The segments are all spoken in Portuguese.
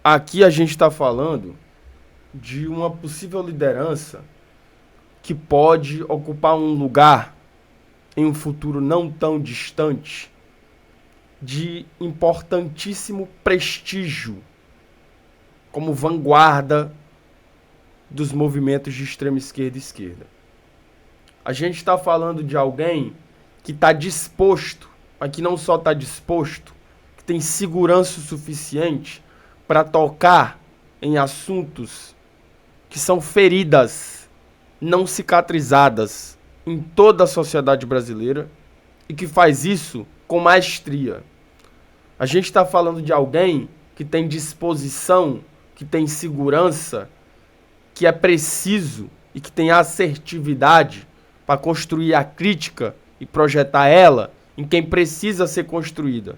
Aqui a gente está falando de uma possível liderança que pode ocupar um lugar em um futuro não tão distante de importantíssimo prestígio como vanguarda dos movimentos de extrema esquerda e esquerda. A gente está falando de alguém que está disposto, mas que não só está disposto, que tem segurança o suficiente para tocar em assuntos que são feridas não cicatrizadas em toda a sociedade brasileira e que faz isso com maestria. A gente está falando de alguém que tem disposição, que tem segurança, que é preciso e que tem assertividade para construir a crítica e projetar ela em quem precisa ser construída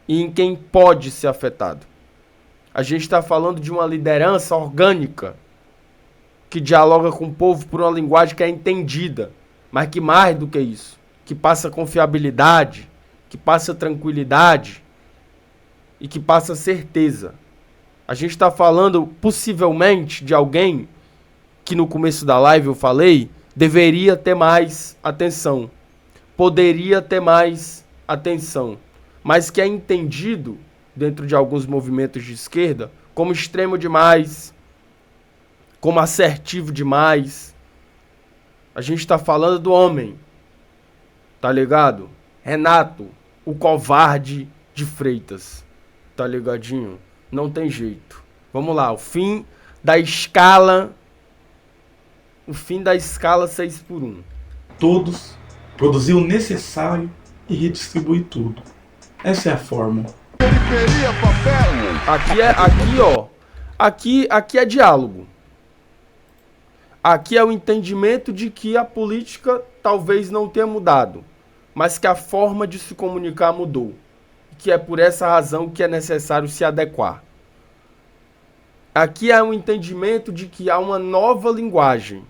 e em quem pode ser afetado. A gente está falando de uma liderança orgânica que dialoga com o povo por uma linguagem que é entendida, mas que mais do que isso, que passa confiabilidade, que passa tranquilidade e que passa certeza. A gente está falando possivelmente de alguém que no começo da live eu falei, deveria ter mais atenção, poderia ter mais atenção, mas que é entendido dentro de alguns movimentos de esquerda como extremo demais, como assertivo demais. A gente está falando do homem, tá ligado? Renato, o covarde de Freitas, tá ligadinho? Não tem jeito. Vamos lá, o fim da escala 6x1. Todos, produzir o necessário e redistribuir tudo. Essa é a fórmula. Aqui é diálogo. Aqui é o entendimento de que a política talvez não tenha mudado, mas que a forma de se comunicar mudou. Que é por essa razão que é necessário se adequar. Aqui é um entendimento de que há uma nova linguagem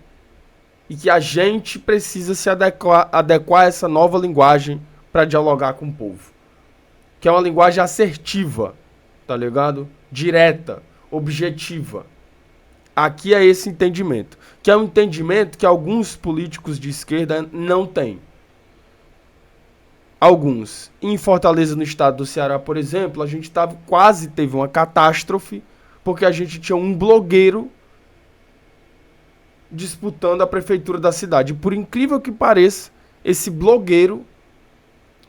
e que a gente precisa se adequar a essa nova linguagem para dialogar com o povo. Que é uma linguagem assertiva, tá ligado? Direta, objetiva. Aqui é esse entendimento, que é um entendimento que alguns políticos de esquerda não têm. Alguns. Em Fortaleza, no estado do Ceará, por exemplo, a gente quase teve uma catástrofe, porque a gente tinha um blogueiro disputando a prefeitura da cidade. E por incrível que pareça, esse blogueiro,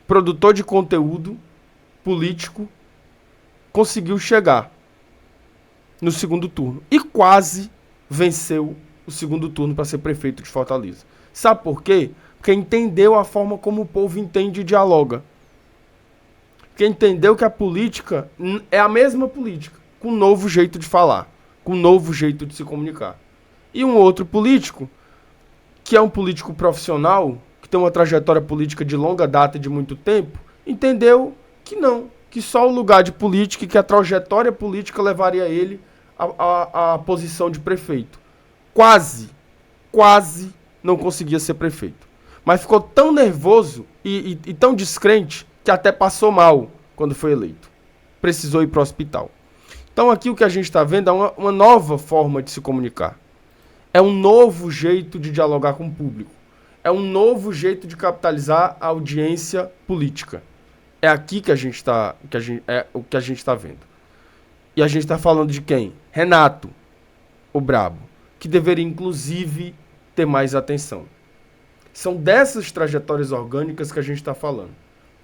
produtor de conteúdo político, conseguiu chegar no segundo turno. E quase venceu o segundo turno para ser prefeito de Fortaleza. Sabe por quê? Porque entendeu a forma como o povo entende e dialoga. Porque entendeu que a política é a mesma política, com um novo jeito de falar, com um novo jeito de se comunicar. E um outro político, que é um político profissional, que tem uma trajetória política de longa data e de muito tempo, entendeu que não, que só o lugar de política e que a trajetória política levaria ele à posição de prefeito. Quase não conseguia ser prefeito. Mas ficou tão nervoso e tão descrente que até passou mal quando foi eleito. Precisou ir para o hospital. Então aqui o que a gente está vendo é uma nova forma de se comunicar. É um novo jeito de dialogar com o público. É um novo jeito de capitalizar a audiência política. É aqui que a gente está vendo. E a gente está falando de quem? Renato, o brabo, que deveria inclusive ter mais atenção. São dessas trajetórias orgânicas que a gente está falando.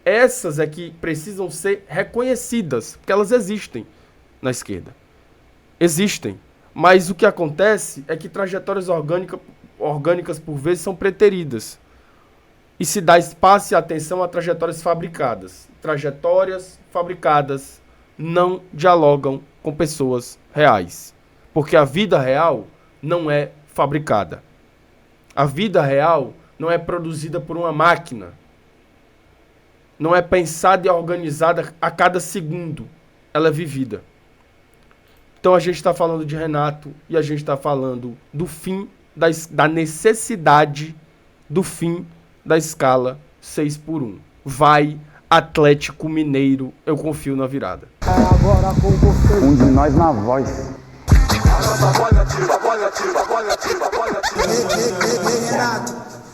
Essas é que precisam ser reconhecidas, porque elas existem na esquerda. Existem. Mas o que acontece é que trajetórias orgânicas por vezes são preteridas. E se dá espaço e atenção a trajetórias fabricadas. Trajetórias fabricadas não dialogam com pessoas reais. Porque a vida real não é fabricada. A vida real não é produzida por uma máquina. Não é pensada e organizada a cada segundo. Ela é vivida. Então a gente está falando de Renato e a gente está falando do fim, da necessidade do fim da escala 6x1. Vai, Atlético Mineiro, eu confio na virada. Agora com vocês. nós na voz.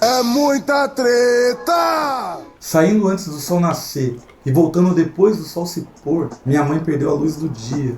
É muita treta! Saindo antes do sol nascer e voltando depois do sol se pôr, minha mãe perdeu a luz do dia.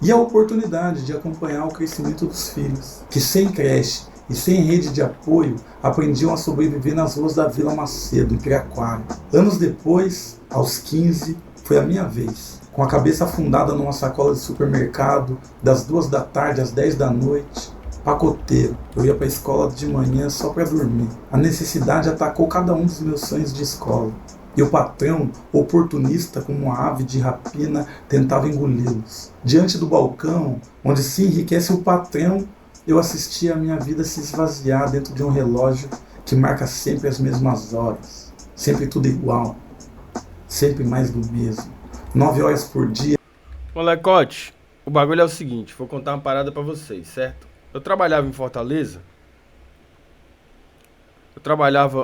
E a oportunidade de acompanhar o crescimento dos filhos, que sem creche e sem rede de apoio, aprendiam a sobreviver nas ruas da Vila Macedo, em Piraquara. Anos depois, aos 15, foi a minha vez. Com a cabeça afundada numa sacola de supermercado, das 2 da tarde às 10 da noite, pacoteiro. Eu ia para a escola de manhã só para dormir. A necessidade atacou cada um dos meus sonhos de escola. E o patrão, oportunista como uma ave de rapina, tentava engoli-los. Diante do balcão, onde se enriquece o patrão, eu assistia a minha vida se esvaziar dentro de um relógio que marca sempre as mesmas horas. Sempre tudo igual. Sempre mais do mesmo. 9 horas por dia. Molecote, o bagulho é o seguinte, vou contar uma parada pra vocês, certo? Eu trabalhava em Fortaleza.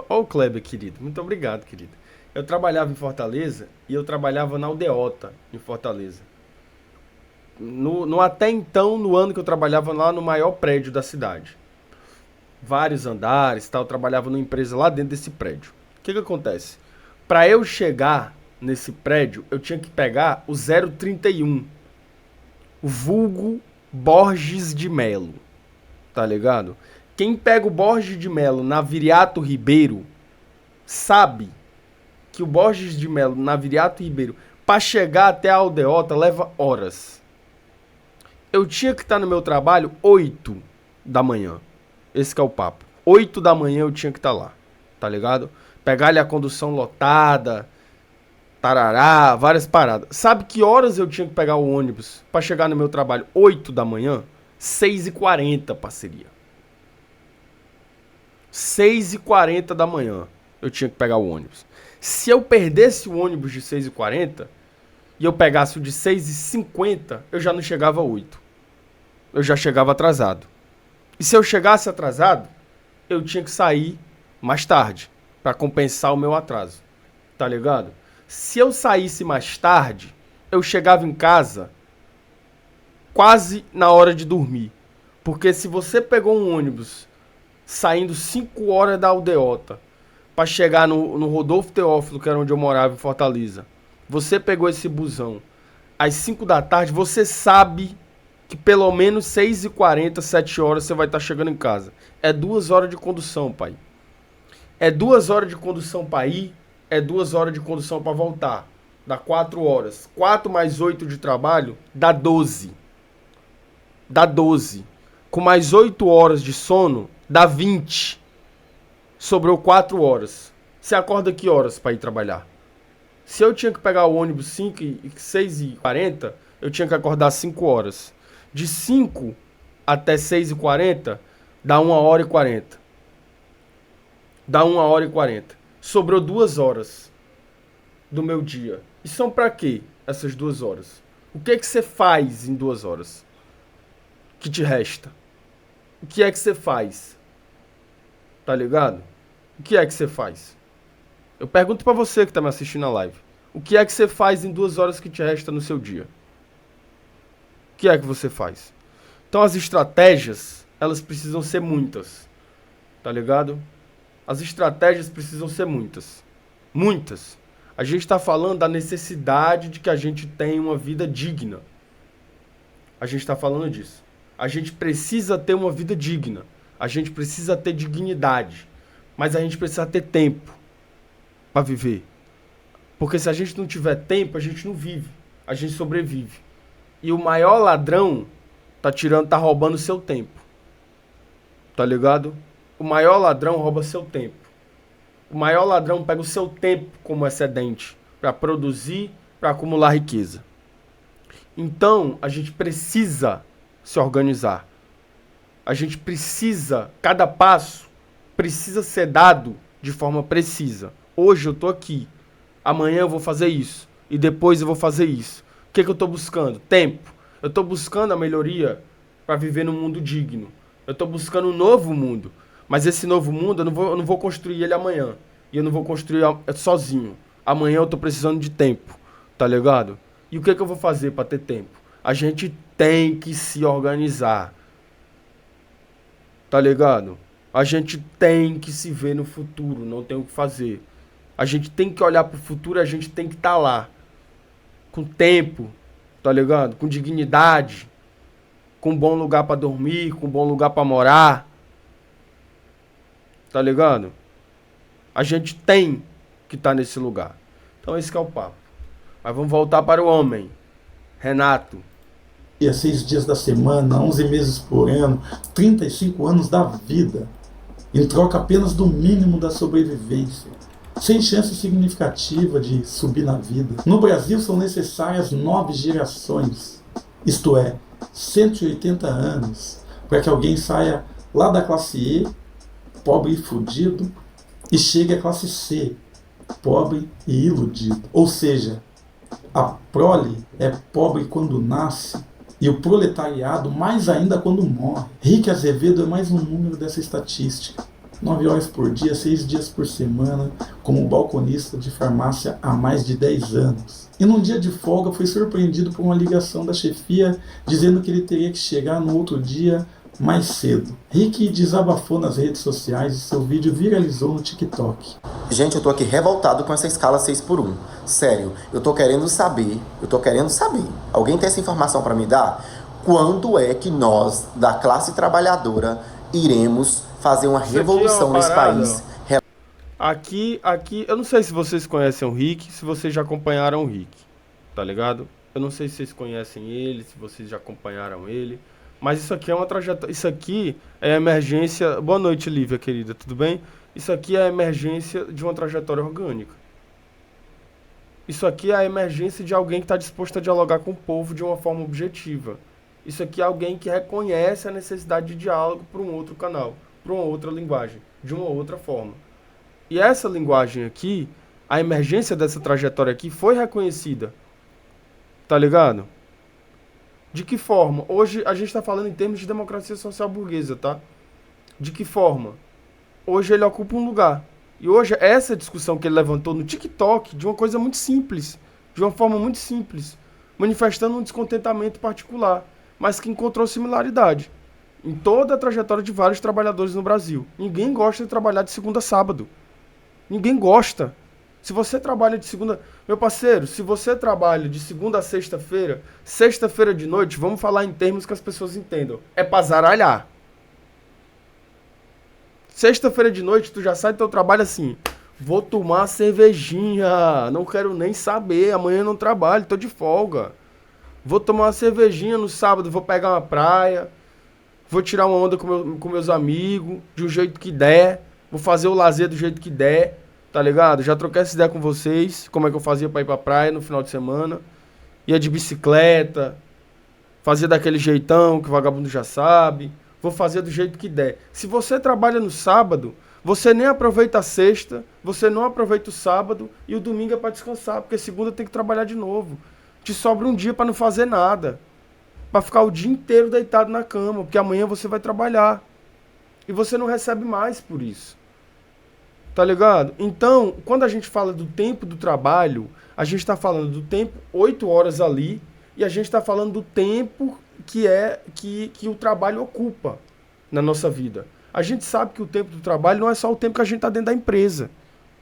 Ó o Kleber, querido. Muito obrigado, querido. Eu trabalhava em Fortaleza e eu trabalhava na Aldeota, em Fortaleza. Até então, no ano que eu trabalhava lá no maior prédio da cidade. Vários andares, tal, eu trabalhava numa empresa lá dentro desse prédio. O que acontece? Para eu chegar nesse prédio, eu tinha que pegar o 031, o vulgo Borges de Melo, tá ligado? Quem pega o Borges de Melo na Viriato Ribeiro sabe que o Borges de Melo na Viriato Ribeiro, para chegar até a Aldeota, leva horas. Eu tinha que estar no meu trabalho 8 da manhã. Esse que é o papo. 8 da manhã eu tinha que estar lá, tá ligado? Pegar ali a condução lotada, tarará, várias paradas. Sabe que horas eu tinha que pegar o ônibus para chegar no meu trabalho? 8 da manhã? 6h40, parceria. 6h40 da manhã eu tinha que pegar o ônibus. Se eu perdesse o ônibus de 6h40 e eu pegasse o de 6h50, eu já não chegava a 8. Eu já chegava atrasado. E se eu chegasse atrasado, eu tinha que sair mais tarde para compensar o meu atraso. Tá ligado? Se eu saísse mais tarde, eu chegava em casa quase na hora de dormir. Porque se você pegou um ônibus saindo 5 horas da Aldeota para chegar no Rodolfo Teófilo, que era onde eu morava, em Fortaleza, você pegou esse busão às 5 da tarde, você sabe que pelo menos 6h40, 7 horas você vai estar chegando em casa. É 2 horas de condução, pai. É 2 horas de condução para ir, é 2 horas de condução para voltar. Dá 4 horas. 4 mais 8 de trabalho, dá 12. Dá 12. Com mais 8 horas de sono, dá 20. Sobrou 4 horas. Você acorda que horas para ir trabalhar? Se eu tinha que pegar o ônibus 6h40, eu tinha que acordar 5 horas. De 5 até 6h40, dá 1h40. Dá 1h40. Sobrou 2 horas do meu dia. E são pra quê essas 2 horas? O que é que você faz em 2 horas? Que te resta? O que é que você faz? Tá ligado? O que é que você faz? Eu pergunto pra você que tá me assistindo na live. O que é que você faz em 2 horas que te resta no seu dia? O que é que você faz? Então as estratégias, elas precisam ser muitas. Tá ligado? As estratégias precisam ser muitas. Muitas. A gente tá falando da necessidade de que a gente tenha uma vida digna. A gente tá falando disso. A gente precisa ter uma vida digna. A gente precisa ter dignidade. Mas a gente precisa ter tempo para viver. Porque se a gente não tiver tempo, a gente não vive. A gente sobrevive. E o maior ladrão tá roubando seu tempo. Tá ligado? O maior ladrão rouba seu tempo. O maior ladrão pega o seu tempo como excedente para produzir, para acumular riqueza. Então, a gente precisa se organizar. A gente precisa, cada passo precisa ser dado de forma precisa. Hoje eu tô aqui, amanhã eu vou fazer isso, e depois eu vou fazer isso. O que eu tô buscando? Tempo. Eu tô buscando a melhoria para viver num mundo digno. Eu tô buscando um novo mundo. Mas esse novo mundo eu não vou construir ele amanhã. E eu não vou construir sozinho. Amanhã eu tô precisando de tempo, tá ligado? E o que eu vou fazer para ter tempo? A gente tem que se organizar. Tá ligado? A gente tem que se ver no futuro, não tem o que fazer. A gente tem que olhar pro futuro, a gente tem que estar lá. Com tempo, tá ligado? Com dignidade, com um bom lugar pra dormir, com um bom lugar pra morar. Tá ligado? A gente tem que estar nesse lugar. Então esse que é o papo. Mas vamos voltar para o homem. Renato. 6 dias da semana, 11 meses por ano, 35 anos da vida, em troca apenas do mínimo da sobrevivência, sem chance significativa de subir na vida. No Brasil são necessárias 9 gerações, isto é, 180 anos, para que alguém saia lá da classe E, pobre e fudido, e chegue à classe C, pobre e iludido. Ou seja, a prole é pobre quando nasce, e o proletariado mais ainda quando morre. Rick Azevedo é mais um número dessa estatística. 9 horas por dia, 6 dias por semana, como balconista de farmácia há mais de 10 anos. E num dia de folga foi surpreendido por uma ligação da chefia dizendo que ele teria que chegar no outro dia mais cedo. Rick desabafou nas redes sociais e seu vídeo viralizou no TikTok. Gente, eu tô aqui revoltado com essa escala 6x1. Sério, eu tô querendo saber. Alguém tem essa informação pra me dar? Quando é que nós, da classe trabalhadora, iremos fazer uma revolução nesse país? Aqui, eu não sei se vocês conhecem o Rick, se vocês já acompanharam o Rick, tá ligado? Eu não sei se vocês conhecem ele, se vocês já acompanharam ele. Mas isso aqui é uma trajetória. Isso aqui é a emergência. Boa noite, Lívia, querida, tudo bem? Isso aqui é a emergência de uma trajetória orgânica. Isso aqui é a emergência de alguém que está disposto a dialogar com o povo de uma forma objetiva. Isso aqui é alguém que reconhece a necessidade de diálogo para um outro canal, para uma outra linguagem, de uma outra forma. E essa linguagem aqui, a emergência dessa trajetória aqui foi reconhecida. Tá ligado? De que forma? Hoje a gente está falando em termos de democracia social burguesa, tá? De que forma? Hoje ele ocupa um lugar. E hoje essa discussão que ele levantou no TikTok, de uma coisa muito simples, de uma forma muito simples, manifestando um descontentamento particular, mas que encontrou similaridade em toda a trajetória de vários trabalhadores no Brasil. Ninguém gosta de trabalhar de segunda a sábado. Ninguém gosta. Se você trabalha de segunda... Meu parceiro, se você trabalha de segunda a sexta-feira, sexta-feira de noite, vamos falar em termos que as pessoas entendam. É pra zaralhar. Sexta-feira de noite, tu já sai do teu trabalho assim. Vou tomar cervejinha. Não quero nem saber. Amanhã eu não trabalho, tô de folga. Vou tomar uma cervejinha no sábado, vou pegar uma praia. Vou tirar uma onda com meus amigos, de um jeito que der. Vou fazer o lazer do jeito que der. Tá ligado? Já troquei essa ideia com vocês, como é que eu fazia pra ir pra praia no final de semana. Ia de bicicleta, fazia daquele jeitão que o vagabundo já sabe. Vou fazer do jeito que der. Se você trabalha no sábado, você nem aproveita a sexta, você não aproveita o sábado e o domingo é pra descansar, porque segunda tem que trabalhar de novo. Te sobra um dia pra não fazer nada. Pra ficar o dia inteiro deitado na cama, porque amanhã você vai trabalhar. E você não recebe mais por isso. Tá ligado? Então, quando a gente fala do tempo do trabalho, a gente tá falando do tempo 8 horas ali e a gente tá falando do tempo que o trabalho ocupa na nossa vida. A gente sabe que o tempo do trabalho não é só o tempo que a gente tá dentro da empresa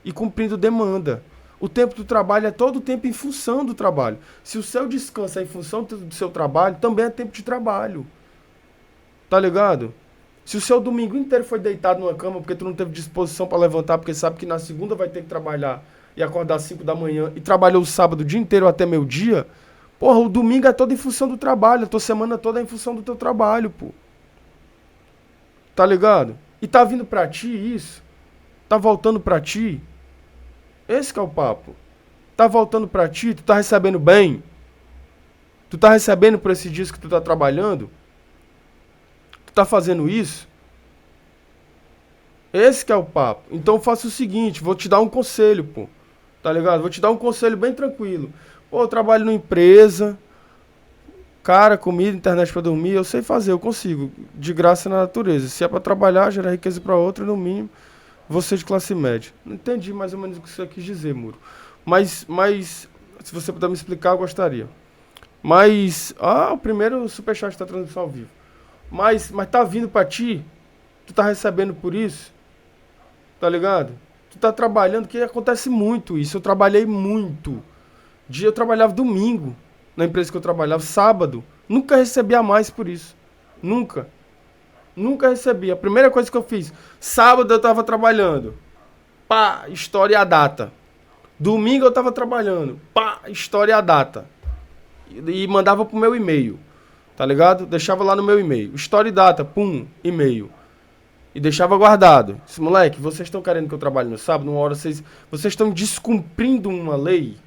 e cumprindo demanda. O tempo do trabalho é todo o tempo em função do trabalho. Se o seu descanso é em função do seu trabalho, também é tempo de trabalho. Tá ligado? Se o seu domingo inteiro foi deitado numa cama porque tu não teve disposição para levantar, porque sabe que na segunda vai ter que trabalhar e acordar às 5 da manhã e trabalhou o sábado o dia inteiro até meio-dia, porra, o domingo é todo em função do trabalho, a tua semana toda é em função do teu trabalho, pô. Tá ligado? E tá vindo pra ti isso? Tá voltando pra ti? Esse que é o papo. Tá voltando pra ti? Tu tá recebendo bem? Tu tá recebendo por esses dias que tu tá trabalhando? Tá fazendo isso? Esse que é o papo. Então faça o seguinte, vou te dar um conselho, pô. Tá ligado? Vou te dar um conselho bem tranquilo. Pô, eu trabalho numa empresa, cara, comida, internet pra dormir, eu sei fazer, eu consigo. De graça na natureza. Se é pra trabalhar, gerar riqueza pra outra, no mínimo, você de classe média. Não entendi mais ou menos o que você quis dizer, Muro. Mas se você puder me explicar, eu gostaria. Mas, o primeiro superchat da transmissão ao vivo. Mas tá vindo pra ti, tu tá recebendo por isso, tá ligado? Tu tá trabalhando, que acontece muito isso. Eu trabalhei muito. Eu trabalhava domingo na empresa que eu trabalhava, sábado. Nunca recebi a mais por isso. Nunca. Nunca recebi. A primeira coisa que eu fiz, sábado eu tava trabalhando. Pá, história e a data. Domingo eu tava trabalhando. Pá, história e a data. E mandava pro meu e-mail. Tá ligado? Deixava lá no meu e-mail. História e data, pum, e-mail. E deixava guardado. Disse, moleque, vocês estão querendo que eu trabalhe no sábado? Uma hora vocês estão descumprindo uma lei.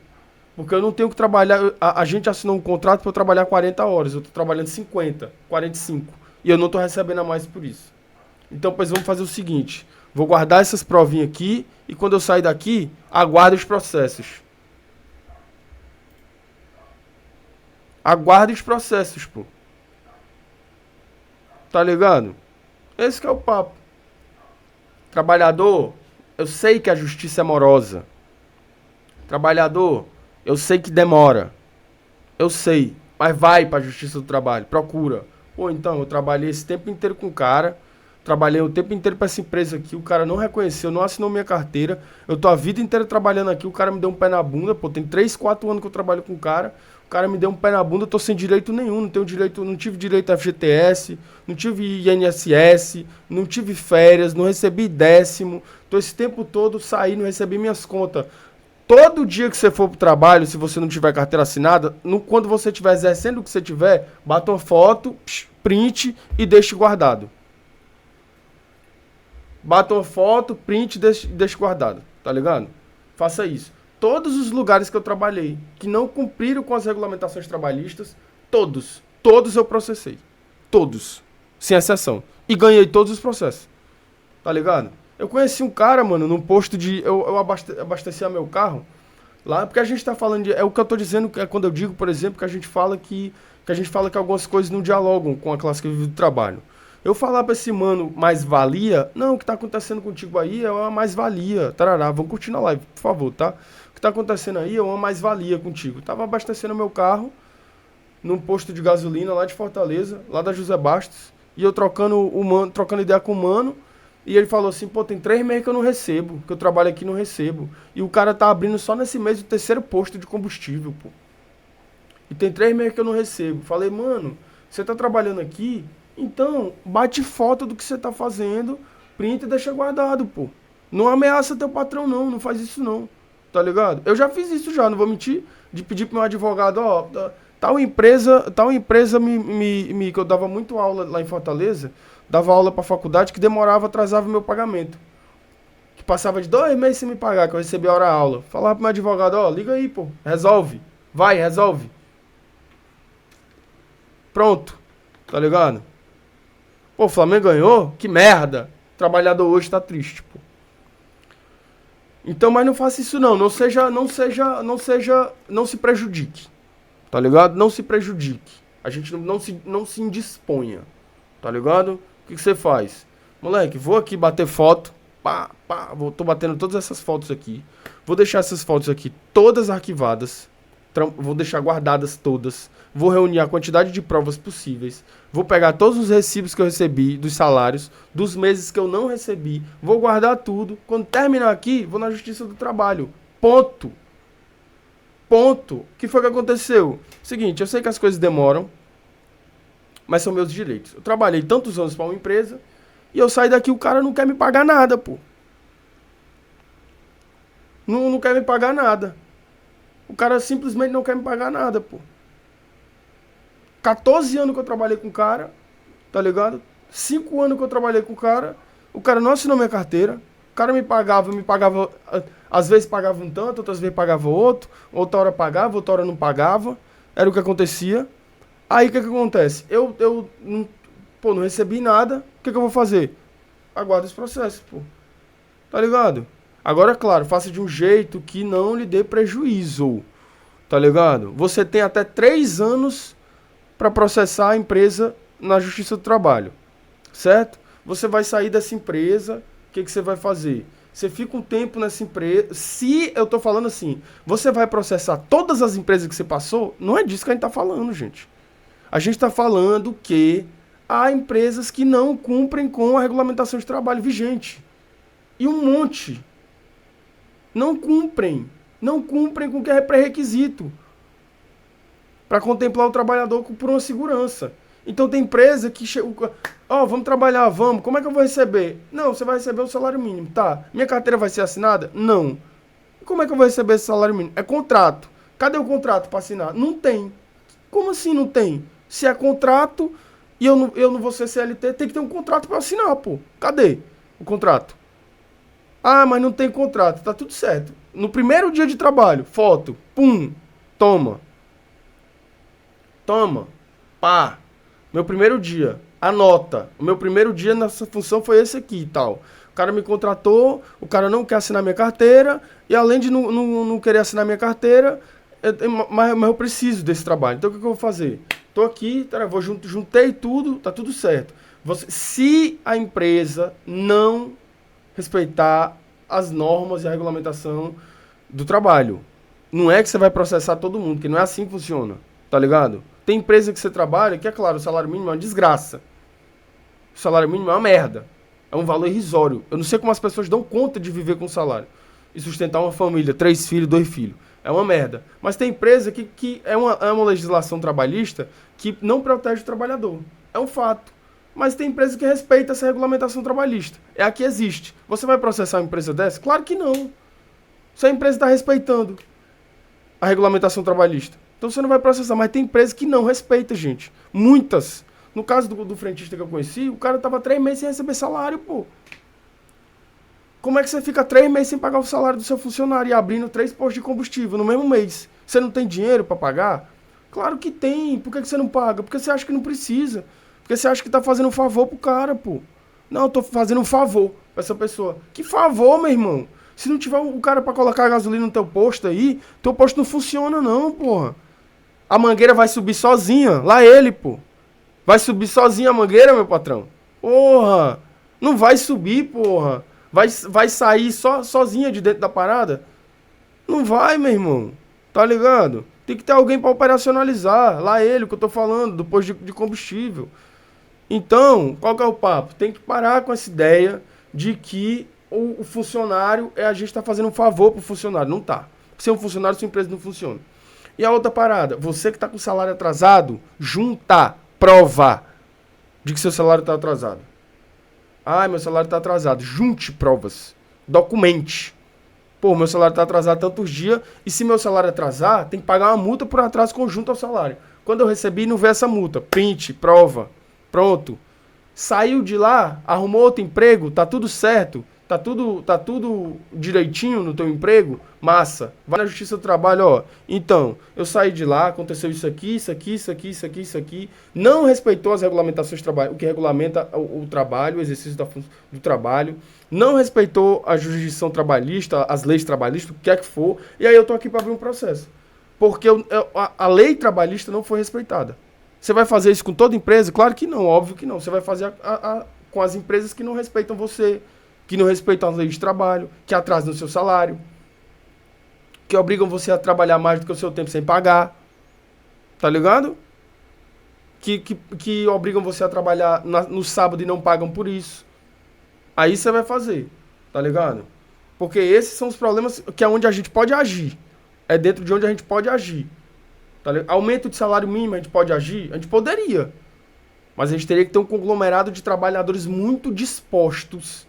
Porque eu não tenho que trabalhar. A gente assinou um contrato para eu trabalhar 40 horas. Eu tô trabalhando 50, 45. E eu não tô recebendo a mais por isso. Então, pois vamos fazer o seguinte. Vou guardar essas provinhas aqui. E quando eu sair daqui, aguarde os processos. Aguarde os processos, pô. Tá ligado? Esse que é o papo. Trabalhador, eu sei que a justiça é morosa. Trabalhador, eu sei que demora. Eu sei. Mas vai pra justiça do trabalho. Procura. Pô, então, eu trabalhei esse tempo inteiro com o cara. Trabalhei o tempo inteiro pra essa empresa aqui. O cara não reconheceu, não assinou minha carteira. Eu tô a vida inteira trabalhando aqui. O cara me deu um pé na bunda. Pô, tem 3, 4 anos que eu trabalho com o cara. O cara me deu um pé na bunda. Eu tô sem direito nenhum. Não tenho direito, não tive direito a FGTS. Não tive INSS. Não tive férias. Não recebi décimo. Tô esse tempo todo saí, não recebi minhas contas. Todo dia que você for pro trabalho, se você não tiver carteira assinada, quando você estiver exercendo o que você tiver, bata uma foto, print e deixe guardado. Bata uma foto, print e deixe guardado. Tá ligado? Faça isso. Todos os lugares que eu trabalhei, que não cumpriram com as regulamentações trabalhistas, todos eu processei. Todos. Sem exceção. E ganhei todos os processos. Tá ligado? Eu conheci um cara, mano, num posto de... Eu abastecia meu carro lá, porque a gente tá falando de... É o que eu tô dizendo, é quando eu digo, por exemplo, que a gente fala que algumas coisas não dialogam com a classe que vive do trabalho. Eu falar pra esse mano mais-valia, não, o que tá acontecendo contigo aí é uma mais-valia, tarará, vamos curtir na live, por favor, tá? O que tá acontecendo aí é uma mais-valia contigo. Tava abastecendo meu carro num posto de gasolina lá de Fortaleza, lá da José Bastos, e eu trocando ideia com o mano. E ele falou assim, pô, tem 3 meses que eu não recebo, que eu trabalho aqui e não recebo. E o cara tá abrindo só nesse mês o 3º posto de combustível, pô. E tem 3 meses que eu não recebo. Falei, mano, você tá trabalhando aqui? Então, bate foto do que você tá fazendo, printa e deixa guardado, pô. Não ameaça teu patrão, não faz isso não, tá ligado? Eu já fiz isso já, não vou mentir, de pedir pro meu advogado, ó, tal empresa que eu dava muito aula lá em Fortaleza, dava aula pra faculdade que demorava, atrasava o meu pagamento. Que passava de 2 meses sem me pagar, que eu recebia hora-aula. Falava pro meu advogado, ó, liga aí, pô, resolve. Vai, resolve. Pronto, tá ligado? Pô, o Flamengo ganhou? Que merda. O trabalhador hoje tá triste, pô. Então, mas não faça isso não. Não se prejudique. Tá ligado? Não se prejudique. A gente não se indisponha. Tá ligado? O que você faz? Moleque, vou aqui bater foto. Tô batendo todas essas fotos aqui. Vou deixar essas fotos aqui todas arquivadas. Vou deixar guardadas todas. Vou reunir a quantidade de provas possíveis. Vou pegar todos os recibos que eu recebi dos salários, dos meses que eu não recebi. Vou guardar tudo. Quando terminar aqui, vou na Justiça do Trabalho. Ponto. O que foi que aconteceu? Seguinte, eu sei que as coisas demoram, mas são meus direitos. Eu trabalhei tantos anos para uma empresa e eu saio daqui, o cara não quer me pagar nada, pô. Não quer me pagar nada. O cara simplesmente não quer me pagar nada, pô. 14 anos que eu trabalhei com o cara, tá ligado? 5 anos que eu trabalhei com o cara não assinou minha carteira, o cara me pagava, às vezes pagava um tanto, outras vezes pagava outro, outra hora pagava, outra hora não pagava, era o que acontecia. Aí o que acontece? Eu não recebi nada, o que eu vou fazer? Aguardo esse processo, pô. Tá ligado? Agora, claro, faça de um jeito que não lhe dê prejuízo, tá ligado? Você tem até 3 anos para processar a empresa na Justiça do Trabalho, certo? Você vai sair dessa empresa, o que você vai fazer? Você fica um tempo nessa empresa. Se eu tô falando assim, você vai processar todas as empresas que você passou, não é disso que a gente tá falando, gente. A gente tá falando que há empresas que não cumprem com a regulamentação de trabalho vigente. E um monte. Não cumprem. Não cumprem com o que é pré-requisito para contemplar o trabalhador por uma segurança. Então tem empresa que chega, vamos trabalhar, vamos, como é que eu vou receber? Não, você vai receber o salário mínimo, tá? Minha carteira vai ser assinada? Não. Como é que eu vou receber esse salário mínimo? É contrato. Cadê o contrato para assinar? Não tem. Como assim não tem? Se é contrato e eu não vou ser CLT, tem que ter um contrato para assinar, pô. Cadê o contrato? Ah, mas não tem contrato, tá tudo certo. No primeiro dia de trabalho, foto, pum, toma. Toma, pá. Meu primeiro dia, anota. O meu primeiro dia nessa função foi esse aqui e tal. O cara me contratou, o cara não quer assinar minha carteira, e além de não querer assinar minha carteira, mas eu preciso desse trabalho. Então o que eu vou fazer? Tô aqui, juntei tudo, tá tudo certo. Se a empresa não respeitar as normas e a regulamentação do trabalho, não é que você vai processar todo mundo, que não é assim que funciona, tá ligado? Tem empresa que você trabalha que, é claro, o salário mínimo é uma desgraça. O salário mínimo é uma merda. É um valor irrisório. Eu não sei como as pessoas dão conta de viver com salário. E sustentar uma família, 3 filhos, 2 filhos. É uma merda. Mas tem empresa que é uma legislação trabalhista que não protege o trabalhador. É um fato. Mas tem empresa que respeita essa regulamentação trabalhista. É a que existe. Você vai processar uma empresa dessa? Claro que não. Se a empresa está respeitando a regulamentação trabalhista. Então você não vai processar, mas tem empresa que não respeita, gente. Muitas. No caso do frentista que eu conheci, o cara tava 3 meses sem receber salário, pô. Como é que você fica 3 meses sem pagar o salário do seu funcionário e abrindo 3 postos de combustível no mesmo mês? Você não tem dinheiro para pagar? Claro que tem. Por que você não paga? Porque você acha que não precisa. Porque você acha que tá fazendo um favor pro cara, pô. Não, eu tô fazendo um favor pra essa pessoa. Que favor, meu irmão? Se não tiver um cara para colocar gasolina no teu posto aí, teu posto não funciona não, porra. A mangueira vai subir sozinha. Lá ele, pô. Vai subir sozinha a mangueira, meu patrão. Porra. Não vai subir, porra. Vai sair sozinha de dentro da parada? Não vai, meu irmão. Tá ligado? Tem que ter alguém para operacionalizar. Lá ele, o que eu tô falando, do posto de combustível. Então, qual que é o papo? Tem que parar com essa ideia de que o funcionário, a gente tá fazendo um favor pro funcionário. Não tá. Sem um funcionário, sua empresa não funciona. E a outra parada, você que está com salário atrasado, junta prova de que seu salário está atrasado. Ah, meu salário está atrasado. Junte provas. Documente. Pô, meu salário está atrasado tantos dias, e se meu salário atrasar, tem que pagar uma multa por atraso conjunto ao salário. Quando eu recebi, não vê essa multa. Print, prova. Pronto. Saiu de lá, arrumou outro emprego, tá tudo certo. Tá tudo direitinho no teu emprego? Massa. Vai na Justiça do Trabalho, ó. Então, eu saí de lá, aconteceu isso aqui, isso aqui, isso aqui, isso aqui, isso aqui. Não respeitou as regulamentações de trabalho, o que regulamenta o trabalho, o exercício do trabalho. Não respeitou a jurisdição trabalhista, as leis trabalhistas, o que quer que for. E aí eu tô aqui para abrir um processo. Porque a lei trabalhista não foi respeitada. Você vai fazer isso com toda empresa? Claro que não, óbvio que não. Você vai fazer com as empresas que não respeitam você, que não respeitam as leis de trabalho, que atrasam o seu salário, que obrigam você a trabalhar mais do que o seu tempo sem pagar, tá ligado? Que obrigam você a trabalhar no sábado e não pagam por isso. Aí você vai fazer, tá ligado? Porque esses são os problemas que é onde a gente pode agir. É dentro de onde a gente pode agir. Tá ligado? Aumento de salário mínimo a gente pode agir? A gente poderia. Mas a gente teria que ter um conglomerado de trabalhadores muito dispostos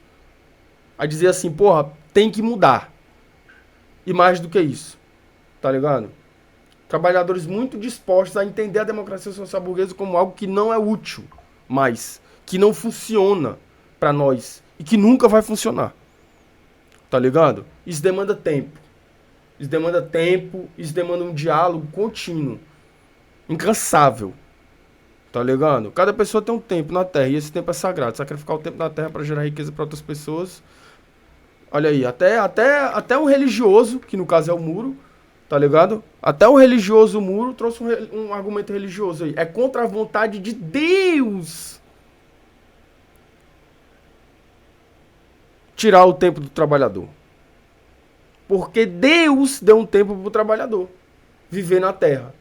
a dizer assim, porra, tem que mudar. E mais do que isso, tá ligado? Trabalhadores muito dispostos a entender a democracia social burguesa como algo que não é útil mais, que não funciona pra nós e que nunca vai funcionar. Tá ligado? Isso demanda tempo. Isso demanda tempo, isso demanda um diálogo contínuo, incansável. Tá ligado? Cada pessoa tem um tempo na Terra e esse tempo é sagrado. Sacrificar o tempo na Terra para gerar riqueza para outras pessoas. Olha aí, até um religioso, que no caso é o Muro, tá ligado? Até o religioso Muro trouxe um argumento religioso aí. É contra a vontade de Deus tirar o tempo do trabalhador. Porque Deus deu um tempo para o trabalhador viver na terra,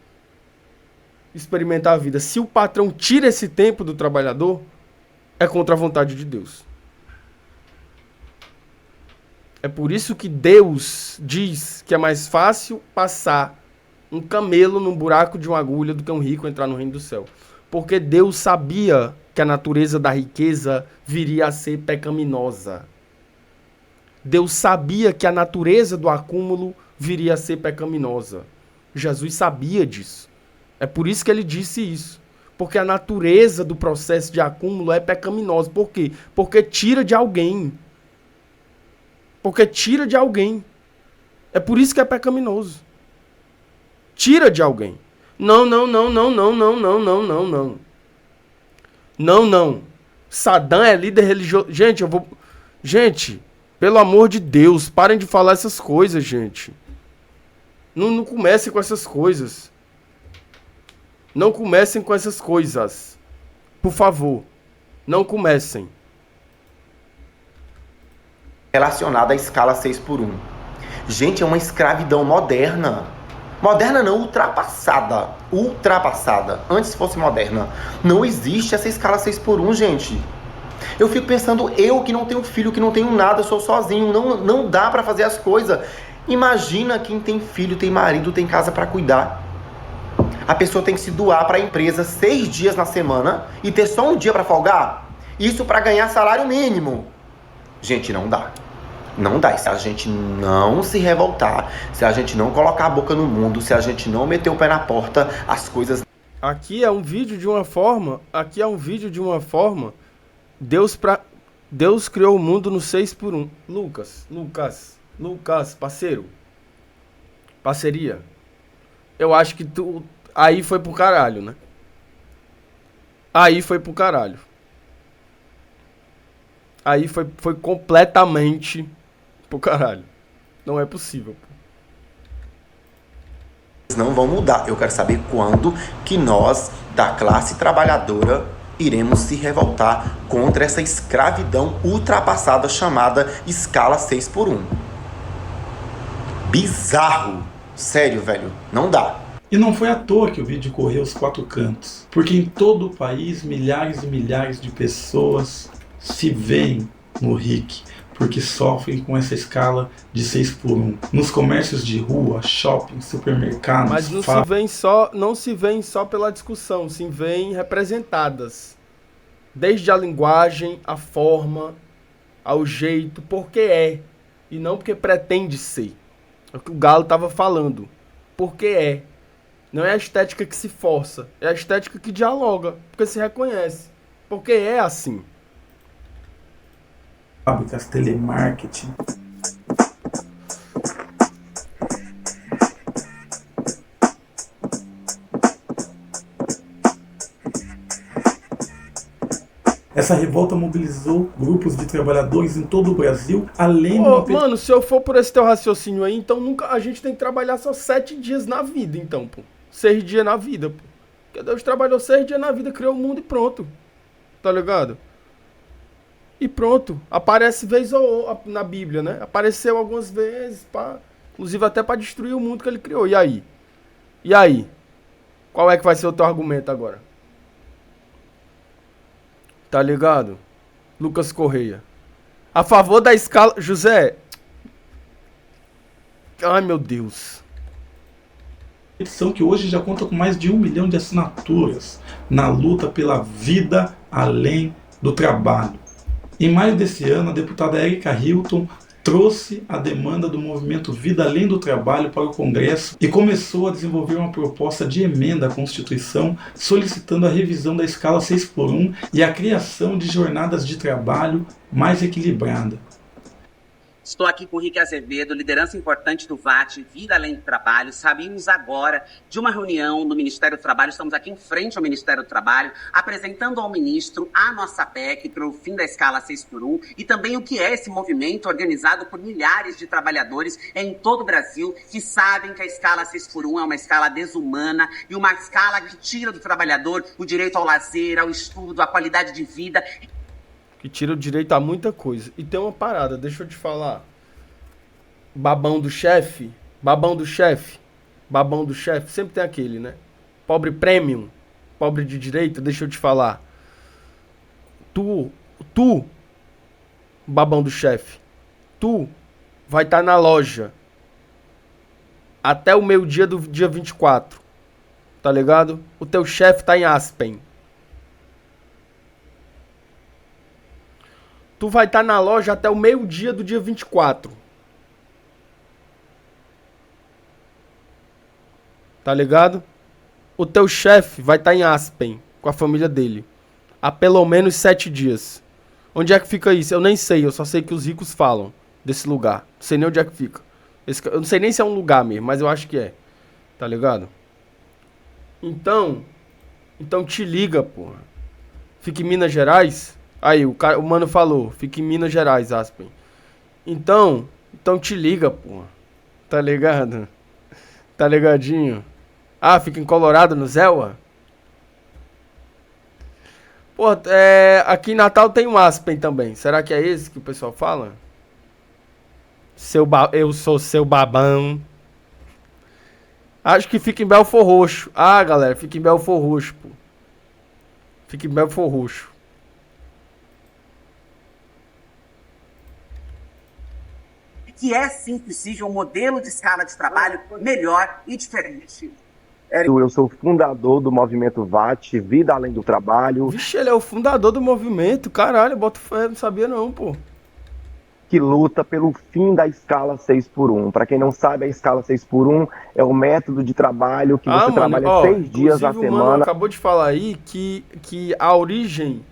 experimentar a vida. Se o patrão tira esse tempo do trabalhador, é contra a vontade de Deus. É por isso que Deus diz que é mais fácil passar um camelo num buraco de uma agulha do que um rico entrar no reino do céu. Porque Deus sabia que a natureza da riqueza viria a ser pecaminosa. Deus sabia que a natureza do acúmulo viria a ser pecaminosa. Jesus sabia disso. É por isso que ele disse isso. Porque a natureza do processo de acúmulo é pecaminosa. Por quê? Porque tira de alguém. Porque tira de alguém. É por isso que é pecaminoso. Tira de alguém. Não. Não. Saddam é líder religioso. Gente, pelo amor de Deus, parem de falar essas coisas, gente. Não comecem com essas coisas. Não comecem com essas coisas. Por favor, não comecem. Relacionada à escala 6x1. Gente, é uma escravidão moderna. Moderna não, ultrapassada. Ultrapassada. Antes fosse moderna. Não existe essa escala 6x1, gente. Eu fico pensando, eu que não tenho filho, que não tenho nada, sou sozinho, não dá pra fazer as coisas. Imagina quem tem filho, tem marido, tem casa pra cuidar. A pessoa tem que se doar pra empresa 6 dias na semana e ter só um dia pra folgar? Isso pra ganhar salário mínimo. Gente, não dá. Não dá. E se a gente não se revoltar, se a gente não colocar a boca no mundo, se a gente não meter o pé na porta, as coisas... Aqui é um vídeo de uma forma, Deus criou o mundo no 6x1. Lucas, parceiro. Parceria. Eu acho que tu... Aí foi pro caralho, né? Aí foi completamente pro caralho. Não é possível, pô. Não vão mudar. Eu quero saber quando que nós, da classe trabalhadora, iremos se revoltar contra essa escravidão ultrapassada chamada escala 6x1. Bizarro. Sério, velho. Não dá. E não foi à toa que o vídeo correu aos 4 cantos. Porque em todo o país, milhares e milhares de pessoas se veem no RIC, porque sofrem com essa escala de 6x1. Nos comércios de rua, shopping, supermercados... Mas não se veem só pela discussão, se veem representadas. Desde a linguagem, a forma, ao jeito, porque é. E não porque pretende ser. É o que o Galo estava falando. Porque é. Não é a estética que se força, é a estética que dialoga, porque se reconhece. Porque é assim. Fábricas, telemarketing. Essa revolta mobilizou grupos de trabalhadores em todo o Brasil, além de... Mano, se eu for por esse teu raciocínio aí, então nunca a gente tem que trabalhar só 7 dias na vida, então, pô. 6 dias na vida, pô. Porque Deus trabalhou 6 dias na vida, criou o mundo e pronto. Tá ligado? E pronto. Aparece vez ou outra na Bíblia, né? Apareceu algumas vezes, pá. Inclusive até pra destruir o mundo que ele criou. E aí? E aí? Qual é que vai ser o teu argumento agora? Tá ligado? Lucas Correia. A favor da escala... José. Ai, meu Deus. Petição que hoje já conta com mais de 1 milhão de assinaturas na luta pela vida além do trabalho. Em maio desse ano, a deputada Erika Hilton trouxe a demanda do movimento Vida Além do Trabalho para o Congresso e começou a desenvolver uma proposta de emenda à Constituição solicitando a revisão da escala 6x1 e a criação de jornadas de trabalho mais equilibrada. Estou aqui com o Rick Azevedo, liderança importante do VAT, Vida Além do Trabalho. Sabemos agora de uma reunião no Ministério do Trabalho, estamos aqui em frente ao Ministério do Trabalho, apresentando ao ministro a nossa PEC para o fim da escala 6x1 e também o que é esse movimento organizado por milhares de trabalhadores em todo o Brasil que sabem que a escala 6x1 é uma escala desumana e uma escala que tira do trabalhador o direito ao lazer, ao estudo, à qualidade de vida. Que tira o direito a muita coisa. E tem uma parada, deixa eu te falar. Babão do chefe, babão do chefe, babão do chefe, sempre tem aquele, né? Pobre premium, pobre de direita, deixa eu te falar. Tu, babão do chefe, tu vai estar na loja até o meio-dia do dia 24, tá ligado? O teu chefe tá em Aspen. Tu vai estar na loja até o meio-dia do dia 24. Tá ligado? O teu chefe vai estar em Aspen com a família dele há pelo menos 7 dias. Onde é que fica isso? Eu nem sei, eu só sei que os ricos falam desse lugar. Não sei nem onde é que fica. Eu não sei nem se é um lugar mesmo, mas eu acho que é. Tá ligado? Então te liga, porra. Fica em Minas Gerais. Aí, o mano falou, fica em Minas Gerais, Aspen. Então te liga, porra. Tá ligado? Tá ligadinho? Ah, fica em Colorado, no Zelwa? Pô, aqui em Natal tem um Aspen também. Será que é esse que o pessoal fala? Eu sou seu babão. Acho que fica em Belfor Roxo. Ah, galera, fica em Belfor Roxo, pô. Fica em Belfor Roxo. Que é sim possível um modelo de escala de trabalho melhor e diferente. Eu sou fundador do movimento VAT, Vida Além do Trabalho. Vixe, ele é o fundador do movimento. Caralho, bota fé, não sabia não, pô. Que luta pelo fim da escala 6x1. Para quem não sabe, a escala 6x1 é o método de trabalho que você trabalha 6 dias na semana. O mano acabou de falar aí que a origem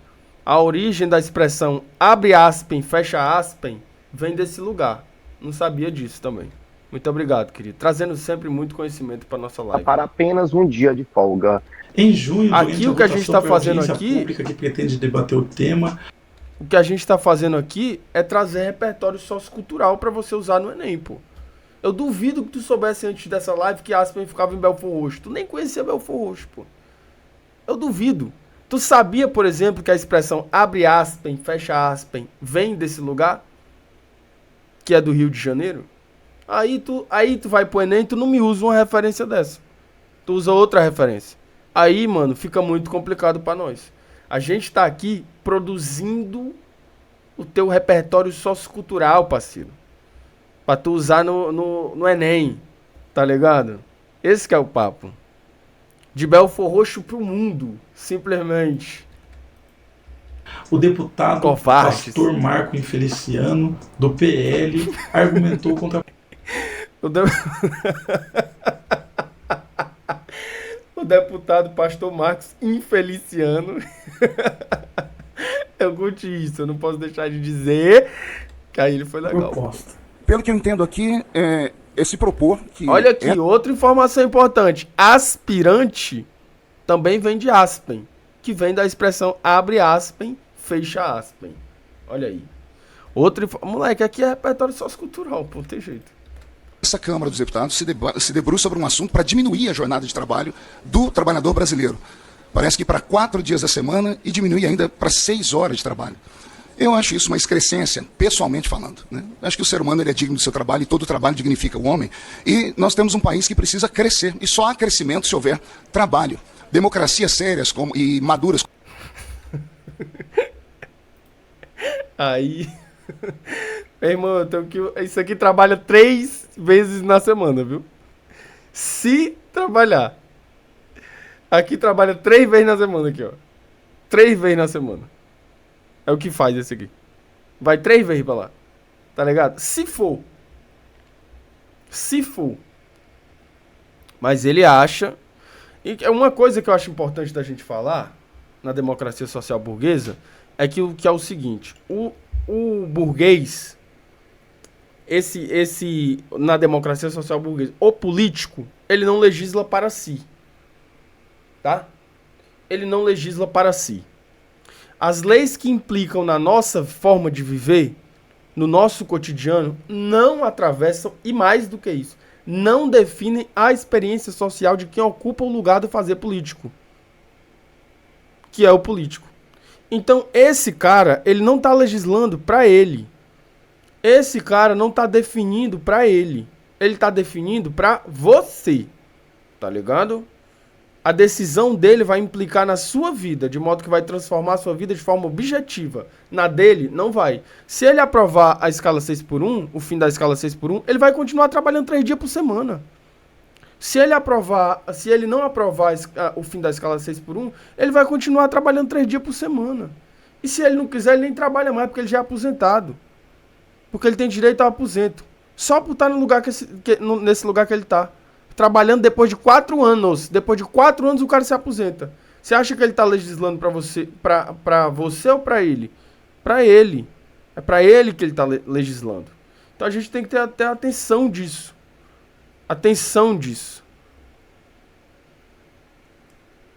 da expressão abre aspen, fecha aspen, vem desse lugar. Não sabia disso também. Muito obrigado, querido. Trazendo sempre muito conhecimento para nossa live. Para apenas um dia de folga. Em junho, aqui o que a gente está fazendo aqui, pública que pretende debater o tema. O que a gente está fazendo aqui é trazer repertório sociocultural para você usar no Enem, pô. Eu duvido que tu soubesse antes dessa live que Aspen ficava em Belfor Roxo. Tu nem conhecia Belfor Roxo, pô. Eu duvido. Tu sabia, por exemplo, que a expressão abre aspen, fecha aspen, vem desse lugar? Que é do Rio de Janeiro? Aí tu vai pro Enem, tu não me usa uma referência dessa. Tu usa outra referência. Aí, mano, fica muito complicado pra nós. A gente tá aqui produzindo o teu repertório sociocultural, parceiro. Pra tu usar no Enem. Tá ligado? Esse que é o papo. De Belfor Roxo pro mundo, simplesmente. O deputado pastor Marco Infeliciano, do PL, argumentou contra... O deputado pastor Marcos Infeliciano. Eu curti isso, eu não posso deixar de dizer que aí ele foi legal. Proposta. Pelo que eu entendo aqui, é se propor que... Olha aqui, outra informação importante. Aspirante também vem de aspen, que vem da expressão abre aspen, fecha aspen. Olha aí. Moleque, aqui é repertório sociocultural, pô, não tem jeito. Essa Câmara dos Deputados se debruça sobre um assunto para diminuir a jornada de trabalho do trabalhador brasileiro. Parece que para 4 dias da semana e diminuir ainda para 6 horas de trabalho. Eu acho isso uma excrescência, pessoalmente falando, né? Acho que o ser humano ele é digno do seu trabalho e todo trabalho dignifica o homem. E nós temos um país que precisa crescer. E só há crescimento se houver trabalho. Democracias sérias e maduras. Aí... Meu irmão, isso aqui trabalha 3 vezes na semana, viu? Se trabalhar. Aqui trabalha 3 vezes na semana, aqui, ó. 3 vezes na semana. É o que faz esse aqui. Vai 3 vezes pra lá. Tá ligado? Se for. Mas ele acha... E uma coisa que eu acho importante da gente falar na democracia social burguesa é que é o seguinte. O burguês... na democracia social burguesa, o político, ele não legisla para si. Tá? Ele não legisla para si. As leis que implicam na nossa forma de viver, no nosso cotidiano, não atravessam, e mais do que isso, não definem a experiência social de quem ocupa o lugar do fazer político. Que é o político. Então, esse cara, ele não tá legislando pra ele. Esse cara não tá definindo pra ele. Ele tá definindo pra você. Tá ligado? A decisão dele vai implicar na sua vida, de modo que vai transformar a sua vida de forma objetiva. Na dele, não vai. Se ele aprovar a escala 6x1, o fim da escala 6x1, ele vai continuar trabalhando 3 dias por semana. Se ele não aprovar o fim da escala 6x1, ele vai continuar trabalhando 3 dias por semana. E se ele não quiser, ele nem trabalha mais, porque ele já é aposentado. Porque ele tem direito ao aposento. Só por estar no lugar nesse lugar que ele está. Trabalhando depois de 4 anos. Depois de 4 anos o cara se aposenta. Você acha que ele está legislando para você, pra você ou para ele? Para ele. É para ele que ele está legislando. Então a gente tem que ter atenção disso. Atenção disso.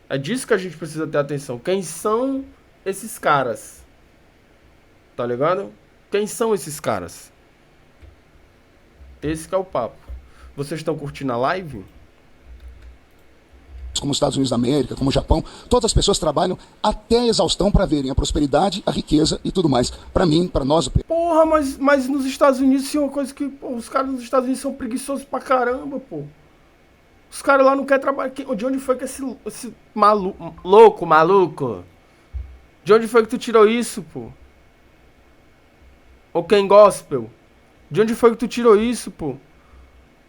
É disso que a gente precisa ter atenção. Quem são esses caras? Tá ligado? Quem são esses caras? Esse que é o papo. Vocês estão curtindo a live? Como os Estados Unidos da América, como o Japão, todas as pessoas trabalham até a exaustão para verem a prosperidade, a riqueza e tudo mais. Para mim, para nós... Porra, mas nos Estados Unidos é uma coisa que... Pô, os caras nos Estados Unidos são preguiçosos pra caramba, pô. Os caras lá não querem trabalhar... De onde foi que esse maluco? De onde foi que tu tirou isso, pô? Ou quem gospel? De onde foi que tu tirou isso, pô?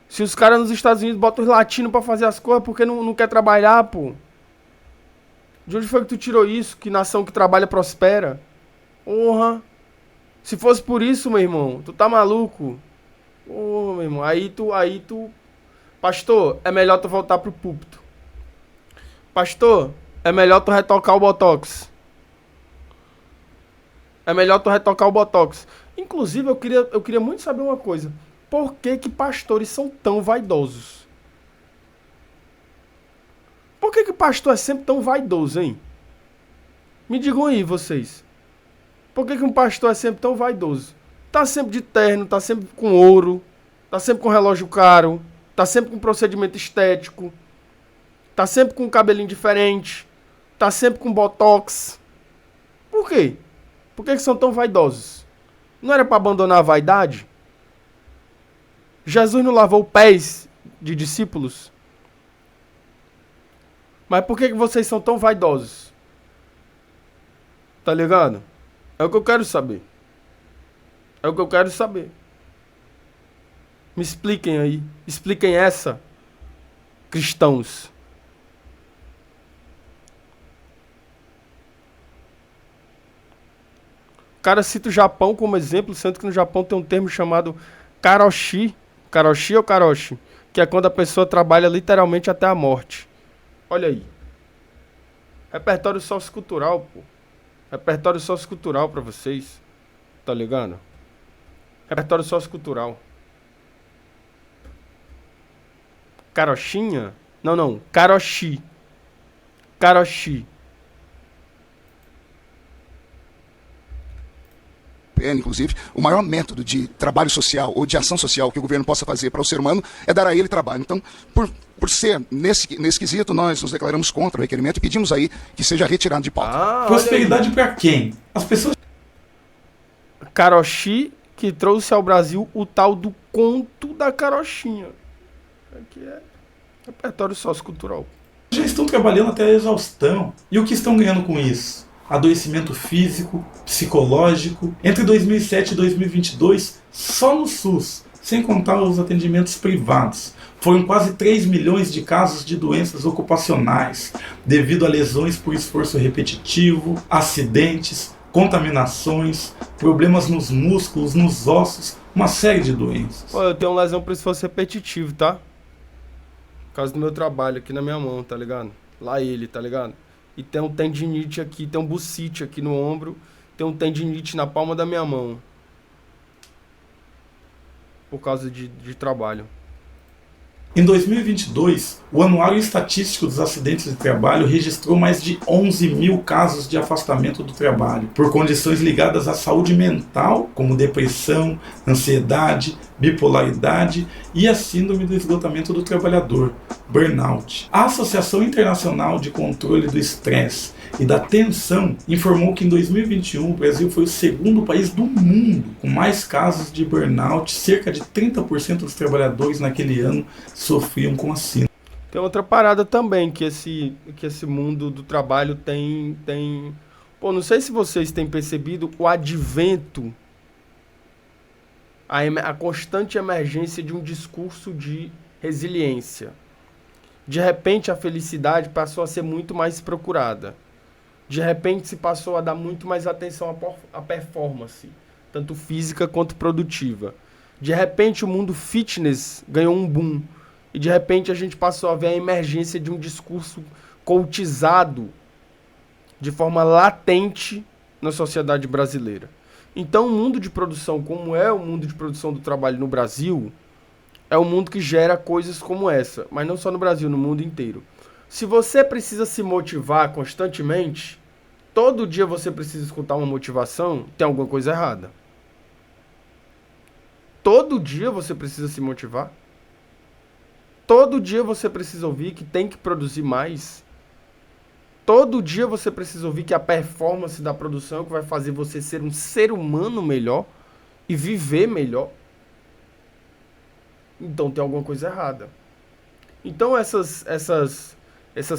Se os caras nos Estados Unidos botam os latinos pra fazer as coisas, porque não quer trabalhar, pô? De onde foi que tu tirou isso? Que nação que trabalha prospera? Porra! Se fosse por isso, meu irmão, tu tá maluco? Porra, meu irmão, aí tu... Pastor, é melhor tu voltar pro púlpito. Pastor, é melhor tu retocar o Botox. É melhor tu retocar o Botox. Inclusive, eu queria muito saber uma coisa. Por que pastores são tão vaidosos? Por que pastor é sempre tão vaidoso, hein? Me digam aí, vocês. Por que um pastor é sempre tão vaidoso? Tá sempre de terno, tá sempre com ouro, tá sempre com relógio caro, tá sempre com procedimento estético, tá sempre com cabelinho diferente, tá sempre com botox. Por quê? Por que são tão vaidosos? Não era para abandonar a vaidade? Jesus não lavou pés de discípulos? Mas por que vocês são tão vaidosos? Tá ligado? É o que eu quero saber. É o que eu quero saber. Me expliquem aí. Expliquem essa, cristãos. O cara cita o Japão como exemplo, sendo que no Japão tem um termo chamado karoshi. Karoshi ou karoshi? Que é quando a pessoa trabalha literalmente até a morte. Olha aí. Repertório sociocultural, pô. Repertório sociocultural pra vocês. Tá ligado? Repertório sociocultural. Carochinha? Não. Karoshi. Karoshi. Inclusive, o maior método de trabalho social ou de ação social que o governo possa fazer para o ser humano é dar a ele trabalho. Então, por ser nesse quesito, nós nos declaramos contra o requerimento e pedimos aí que seja retirado de pauta. Prosperidade para quem? As pessoas... Karoshi, que trouxe ao Brasil o tal do conto da carochinha. Aqui é repertório sociocultural. Já estão trabalhando até a exaustão. E o que estão ganhando com isso? Adoecimento físico, psicológico. Entre 2007 e 2022, só no SUS, sem contar os atendimentos privados, foram quase 3 milhões de casos de doenças ocupacionais, devido a lesões por esforço repetitivo, acidentes, contaminações, problemas nos músculos, nos ossos, uma série de doenças. Pô, eu tenho uma lesão por esforço repetitivo, tá? Por causa do meu trabalho aqui na minha mão, tá ligado? Lá ele, tá ligado? E tem um tendinite aqui, tem um bucite aqui no ombro, tem um tendinite na palma da minha mão. Por causa de trabalho. Em 2022, o Anuário Estatístico dos Acidentes de Trabalho registrou mais de 11 mil casos de afastamento do trabalho, por condições ligadas à saúde mental, como depressão, ansiedade, bipolaridade e a síndrome do esgotamento do trabalhador, burnout. A Associação Internacional de Controle do Estresse e da Tensão informou que em 2021 o Brasil foi o segundo país do mundo com mais casos de burnout. Cerca de 30% dos trabalhadores naquele ano sofriam com a síndrome. Tem outra parada também que esse mundo do trabalho tem... Pô, não sei se vocês têm percebido o advento, a constante emergência de um discurso de resiliência. De repente a felicidade passou a ser muito mais procurada. De repente se passou a dar muito mais atenção à performance, tanto física quanto produtiva. De repente o mundo fitness ganhou um boom. E de repente a gente passou a ver a emergência de um discurso coachizado de forma latente na sociedade brasileira. Então o mundo de produção, como é o mundo de produção do trabalho no Brasil, é um mundo que gera coisas como essa. Mas não só no Brasil, no mundo inteiro. Se você precisa se motivar constantemente, todo dia você precisa escutar uma motivação, tem alguma coisa errada. Todo dia você precisa se motivar. Todo dia você precisa ouvir que tem que produzir mais. Todo dia você precisa ouvir que a performance da produção é o que vai fazer você ser um ser humano melhor e viver melhor. Então tem alguma coisa errada. Então essas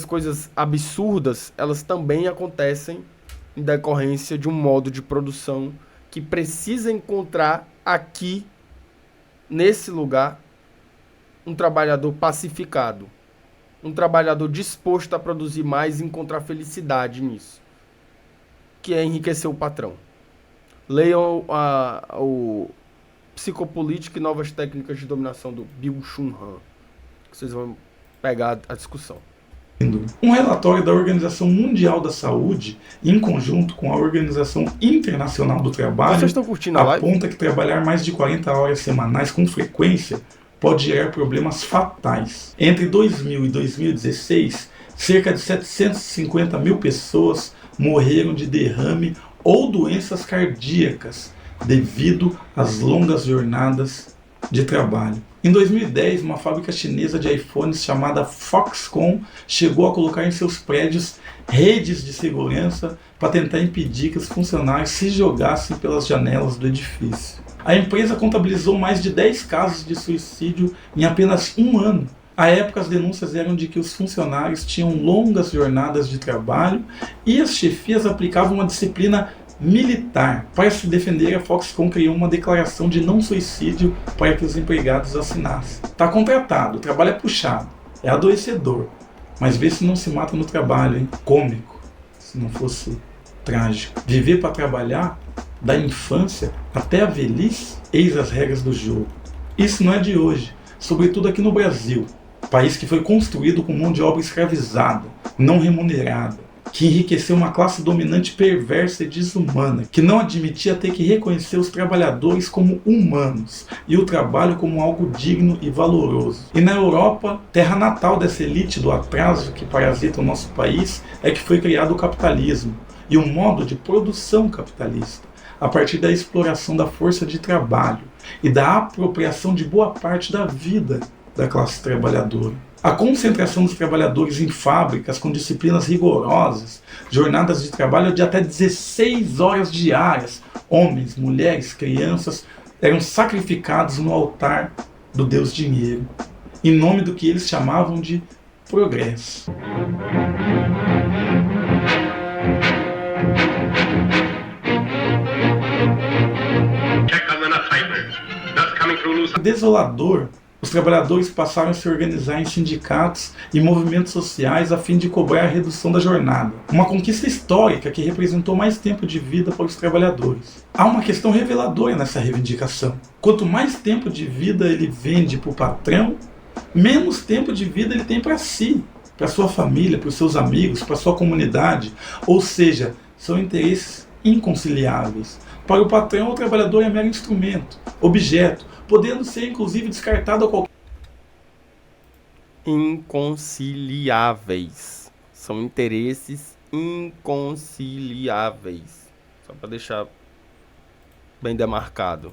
coisas absurdas, elas também acontecem em decorrência de um modo de produção que precisa encontrar aqui, nesse lugar, um trabalhador pacificado. Um trabalhador disposto a produzir mais e encontrar felicidade nisso. Que é enriquecer o patrão. Leiam o Psicopolítica e Novas Técnicas de Dominação do Byung-Chul Han. Que vocês vão pegar a discussão. Um relatório da Organização Mundial da Saúde, em conjunto com a Organização Internacional do Trabalho, Vocês estão curtindo a live? aponta que trabalhar mais de 40 horas semanais com frequência pode gerar problemas fatais. Entre 2000 e 2016, cerca de 750 mil pessoas morreram de derrame ou doenças cardíacas devido às longas jornadas de trabalho. Em 2010, uma fábrica chinesa de iPhones chamada Foxconn chegou a colocar em seus prédios redes de segurança para tentar impedir que os funcionários se jogassem pelas janelas do edifício. A empresa contabilizou mais de 10 casos de suicídio em apenas um ano. À época, as denúncias eram de que os funcionários tinham longas jornadas de trabalho e as chefias aplicavam uma disciplina militar. Para se defender, a Foxconn criou uma declaração de não suicídio para que os empregados assinassem. Está contratado, o trabalho é puxado, é adoecedor, mas vê se não se mata no trabalho, hein? Cômico, se não fosse trágico. Viver para trabalhar, da infância até a velhice, eis as regras do jogo. Isso não é de hoje, sobretudo aqui no Brasil, país que foi construído com mão de obra escravizada, não remunerada, que enriqueceu uma classe dominante perversa e desumana, que não admitia ter que reconhecer os trabalhadores como humanos e o trabalho como algo digno e valoroso. E na Europa, terra natal dessa elite do atraso que parasita o nosso país, é que foi criado o capitalismo e um modo de produção capitalista, a partir da exploração da força de trabalho e da apropriação de boa parte da vida da classe trabalhadora. A concentração dos trabalhadores em fábricas com disciplinas rigorosas, jornadas de trabalho de até 16 horas diárias, homens, mulheres, crianças eram sacrificados no altar do Deus Dinheiro, em nome do que eles chamavam de progresso. Desolador, os trabalhadores passaram a se organizar em sindicatos e movimentos sociais a fim de cobrar a redução da jornada. Uma conquista histórica que representou mais tempo de vida para os trabalhadores. Há uma questão reveladora nessa reivindicação. Quanto mais tempo de vida ele vende para o patrão, menos tempo de vida ele tem para si, para sua família, para os seus amigos, para sua comunidade. Ou seja, são interesses inconciliáveis. Para o patrão, o trabalhador é mero instrumento, objeto, podendo ser inclusive descartado a qualquer... Inconciliáveis. São interesses inconciliáveis. Só para deixar bem demarcado.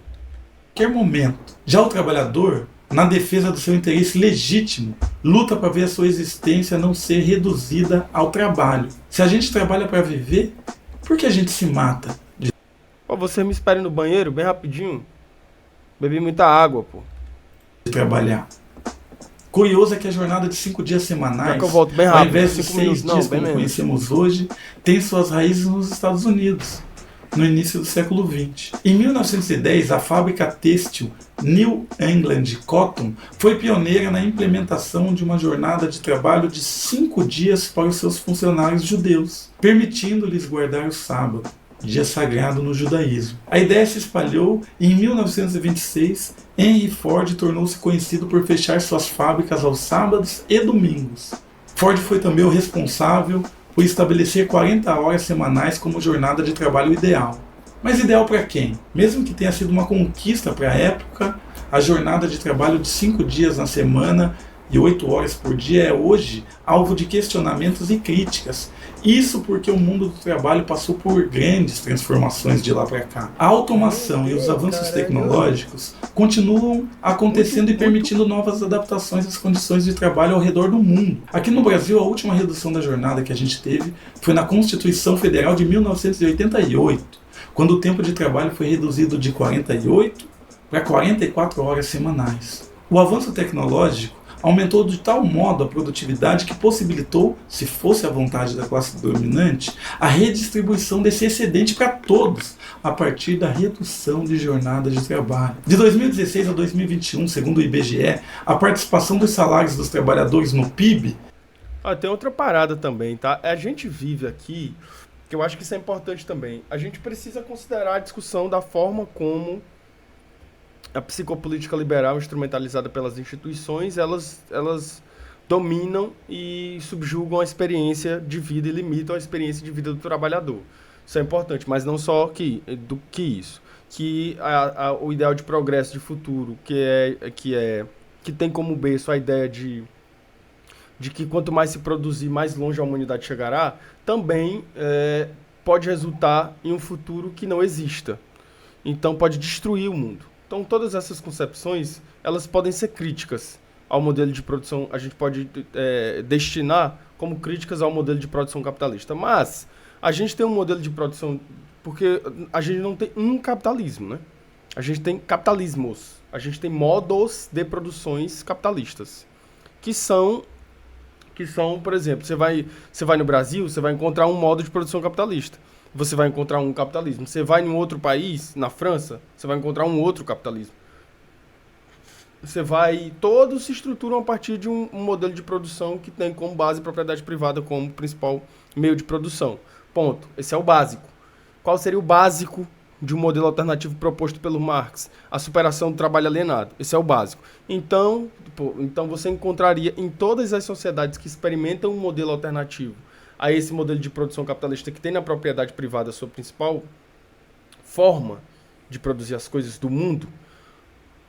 qualquer momento. Já o trabalhador, na defesa do seu interesse legítimo, luta para ver a sua existência não ser reduzida ao trabalho. Se a gente trabalha para viver, por que a gente se mata? Você me espere no banheiro, bem rapidinho. Bebi muita água, pô. De trabalhar. Curioso é que a jornada de 5 dias semanais, que eu volto bem rápido, ao invés de 5 6 minutos, não, dias bem como menos. conhecemos hoje, tem suas raízes nos Estados Unidos, no início do século XX. Em 1910, a fábrica têxtil New England Cotton foi pioneira na implementação de uma jornada de trabalho de 5 dias para os seus funcionários judeus, permitindo-lhes guardar o sábado, dia sagrado no judaísmo. A ideia se espalhou e em 1926, Henry Ford tornou-se conhecido por fechar suas fábricas aos sábados e domingos. Ford foi também o responsável por estabelecer 40 horas semanais como jornada de trabalho ideal. Mas ideal para quem? Mesmo que tenha sido uma conquista para a época, a jornada de trabalho de 5 dias na semana e 8 horas por dia é hoje alvo de questionamentos e críticas. Isso porque o mundo do trabalho passou por grandes transformações de lá para cá. A automação e os avanços tecnológicos continuam acontecendo e permitindo novas adaptações às condições de trabalho ao redor do mundo. Aqui no Brasil, a última redução da jornada que a gente teve foi na Constituição Federal de 1988, quando o tempo de trabalho foi reduzido de 48 para 44 horas semanais. O avanço tecnológico aumentou de tal modo a produtividade que possibilitou, se fosse a vontade da classe dominante, a redistribuição desse excedente para todos, a partir da redução de jornada de trabalho. De 2016 a 2021, segundo o IBGE, a participação dos salários dos trabalhadores no PIB... Tem outra parada também, tá? A gente vive aqui, que eu acho que isso é importante também, a gente precisa considerar a discussão da forma como a psicopolítica liberal instrumentalizada pelas instituições, elas dominam e subjugam a experiência de vida e limitam a experiência de vida do trabalhador. Isso é importante, mas não só que isso. Que o ideal de progresso de futuro, que tem como berço a ideia de que quanto mais se produzir, mais longe a humanidade chegará, também pode resultar em um futuro que não exista. Então pode destruir o mundo. Então, todas essas concepções, elas podem ser críticas ao modelo de produção, a gente pode destinar como críticas ao modelo de produção capitalista. Mas a gente tem um modelo de produção, porque a gente não tem um capitalismo, né? A gente tem capitalismos, a gente tem modos de produções capitalistas, que são, por exemplo, você vai no Brasil, você vai encontrar um modo de produção capitalista. Você vai encontrar um capitalismo. Você vai em um outro país, na França, você vai encontrar um outro capitalismo. Todos se estruturam a partir de um modelo de produção que tem como base a propriedade privada como principal meio de produção. Ponto. Esse é o básico. Qual seria o básico de um modelo alternativo proposto pelo Marx? A superação do trabalho alienado. Esse é o básico. Então você encontraria em todas as sociedades que experimentam um modelo alternativo a esse modelo de produção capitalista que tem na propriedade privada a sua principal forma de produzir as coisas do mundo,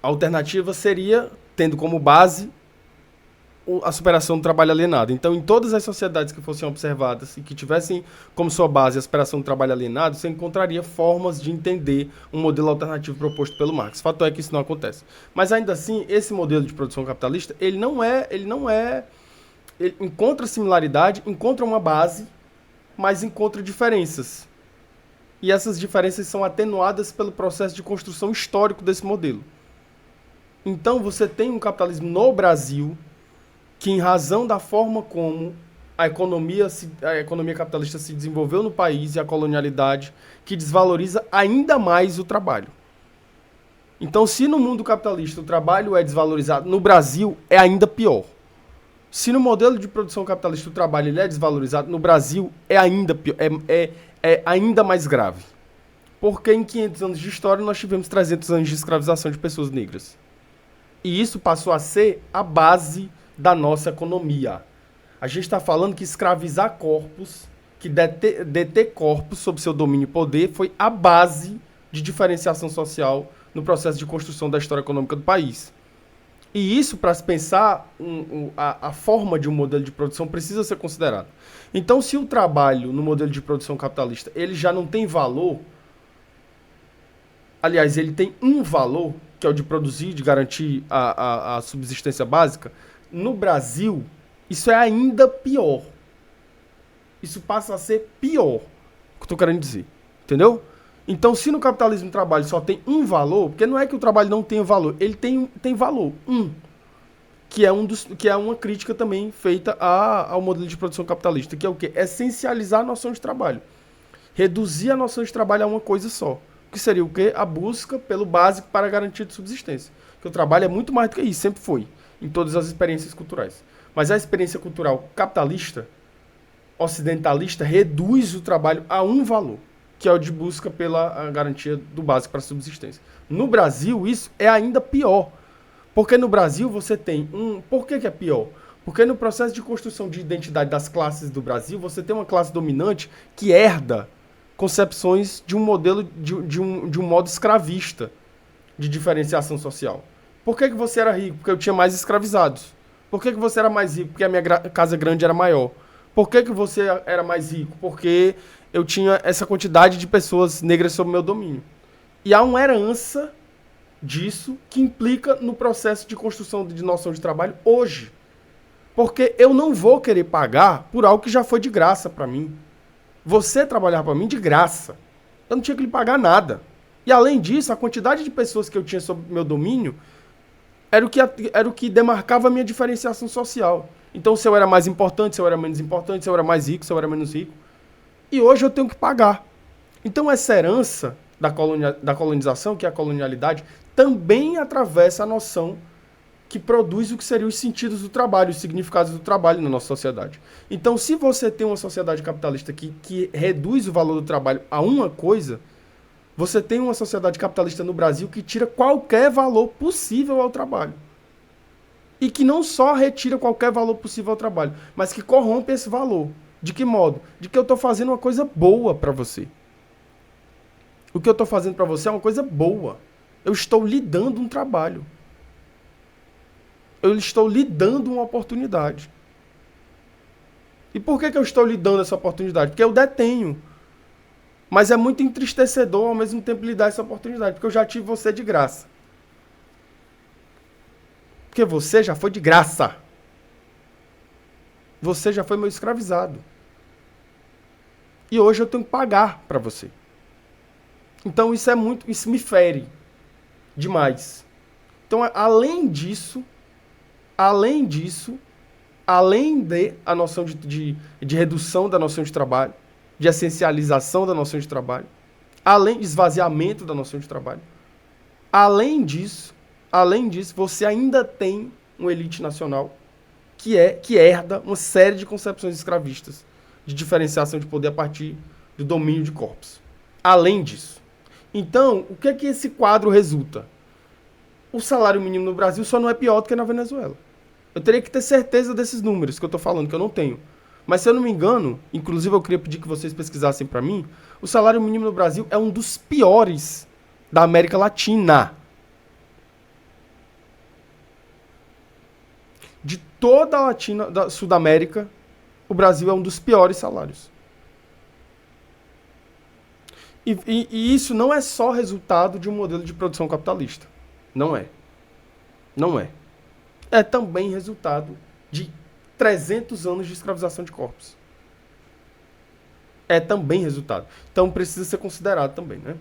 a alternativa seria, tendo como base a superação do trabalho alienado. Então, em todas as sociedades que fossem observadas e que tivessem como sua base a superação do trabalho alienado, você encontraria formas de entender um modelo alternativo proposto pelo Marx. Fato é que isso não acontece. Mas, ainda assim, esse modelo de produção capitalista, ele encontra similaridade, encontra uma base, mas encontra diferenças. E essas diferenças são atenuadas pelo processo de construção histórico desse modelo. Então, você tem um capitalismo no Brasil que, em razão da forma como a economia capitalista se desenvolveu no país e a colonialidade, que desvaloriza ainda mais o trabalho. Então, se no mundo capitalista o trabalho é desvalorizado, no Brasil é ainda pior. Se no modelo de produção capitalista o trabalho ele é desvalorizado, no Brasil é ainda pior, é ainda mais grave. Porque em 500 anos de história nós tivemos 300 anos de escravização de pessoas negras. E isso passou a ser a base da nossa economia. A gente está falando que escravizar corpos, que deter corpos sob seu domínio e poder, foi a base de diferenciação social no processo de construção da história econômica do país. E isso, para se pensar, a forma de um modelo de produção precisa ser considerado. Então, se o trabalho no modelo de produção capitalista ele já não tem valor, aliás, ele tem um valor, que é o de produzir, de garantir a subsistência básica, no Brasil, isso é ainda pior. Isso passa a ser pior, o que eu tô querendo dizer, entendeu? Então, se no capitalismo do trabalho só tem um valor, porque não é que o trabalho não tenha valor, ele tem valor, que é uma crítica também feita ao modelo de produção capitalista, que é o quê? Essencializar a noção de trabalho. Reduzir a noção de trabalho a uma coisa só. Que seria o quê? A busca pelo básico para a garantia de subsistência. Porque o trabalho é muito mais do que isso, sempre foi, em todas as experiências culturais. Mas a experiência cultural capitalista, ocidentalista, reduz o trabalho a um valor, que é o de busca pela garantia do básico para a subsistência. No Brasil, isso é ainda pior. Porque no Brasil você tem Por que é pior? Porque no processo de construção de identidade das classes do Brasil, você tem uma classe dominante que herda concepções de um modelo, de um modo escravista de diferenciação social. Por que você era rico? Porque eu tinha mais escravizados. Por que você era mais rico? Porque a minha casa grande era maior. Por que você era mais rico? Porque eu tinha essa quantidade de pessoas negras sob meu domínio. E há uma herança disso que implica no processo de construção de noção de trabalho hoje. Porque eu não vou querer pagar por algo que já foi de graça para mim. Você trabalhar para mim de graça. Eu não tinha que lhe pagar nada. E além disso, a quantidade de pessoas que eu tinha sob meu domínio era o que demarcava a minha diferenciação social. Então, se eu era mais importante, se eu era menos importante, se eu era mais rico, se eu era menos rico. E hoje eu tenho que pagar. Então, essa herança da colonização, que é a colonialidade, também atravessa a noção que produz o que seriam os sentidos do trabalho, os significados do trabalho na nossa sociedade. Então, se você tem uma sociedade capitalista que reduz o valor do trabalho a uma coisa, você tem uma sociedade capitalista no Brasil que tira qualquer valor possível ao trabalho. E que não só retira qualquer valor possível ao trabalho, mas que corrompe esse valor. De que modo? De que eu estou fazendo uma coisa boa para você. O que eu estou fazendo para você é uma coisa boa. Eu estou lhe dando um trabalho. Eu estou lhe dando uma oportunidade. E por que eu estou lhe dando essa oportunidade? Porque eu detenho. Mas é muito entristecedor ao mesmo tempo lhe dar essa oportunidade, porque eu já tive você de graça. Porque você já foi de graça. Você já foi meu escravizado. E hoje eu tenho que pagar para você. Então isso me fere demais. Então, além de a noção de redução da noção de trabalho, de essencialização da noção de trabalho, além de esvaziamento da noção de trabalho, além disso, você ainda tem uma elite nacional que herda uma série de concepções escravistas de diferenciação de poder a partir do domínio de corpos. Além disso. Então, o que é que esse quadro resulta? O salário mínimo no Brasil só não é pior do que na Venezuela. Eu teria que ter certeza desses números que eu estou falando, que eu não tenho. Mas se eu não me engano, inclusive eu queria pedir que vocês pesquisassem para mim, o salário mínimo no Brasil é um dos piores da América Latina. De toda a Latina, da Sudamérica, o Brasil é um dos piores salários. E isso não é só resultado de um modelo de produção capitalista. Não é. Não é. É também resultado de 300 anos de escravização de corpos. É também resultado. Então precisa ser considerado também, né?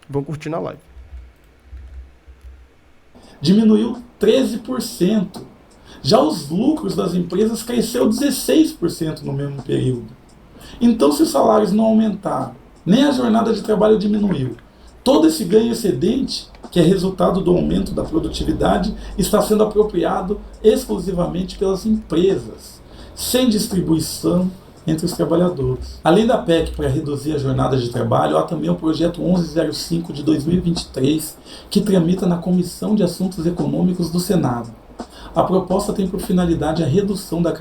Vão curtir na live. Diminuiu 13%. Já os lucros das empresas cresceu 16% no mesmo período. Então, se os salários não aumentaram, nem a jornada de trabalho diminuiu, todo esse ganho excedente, que é resultado do aumento da produtividade, está sendo apropriado exclusivamente pelas empresas, sem distribuição entre os trabalhadores. Além da PEC para reduzir a jornada de trabalho, há também o projeto 1105 de 2023, que tramita na Comissão de Assuntos Econômicos do Senado. A proposta tem por finalidade a redução da...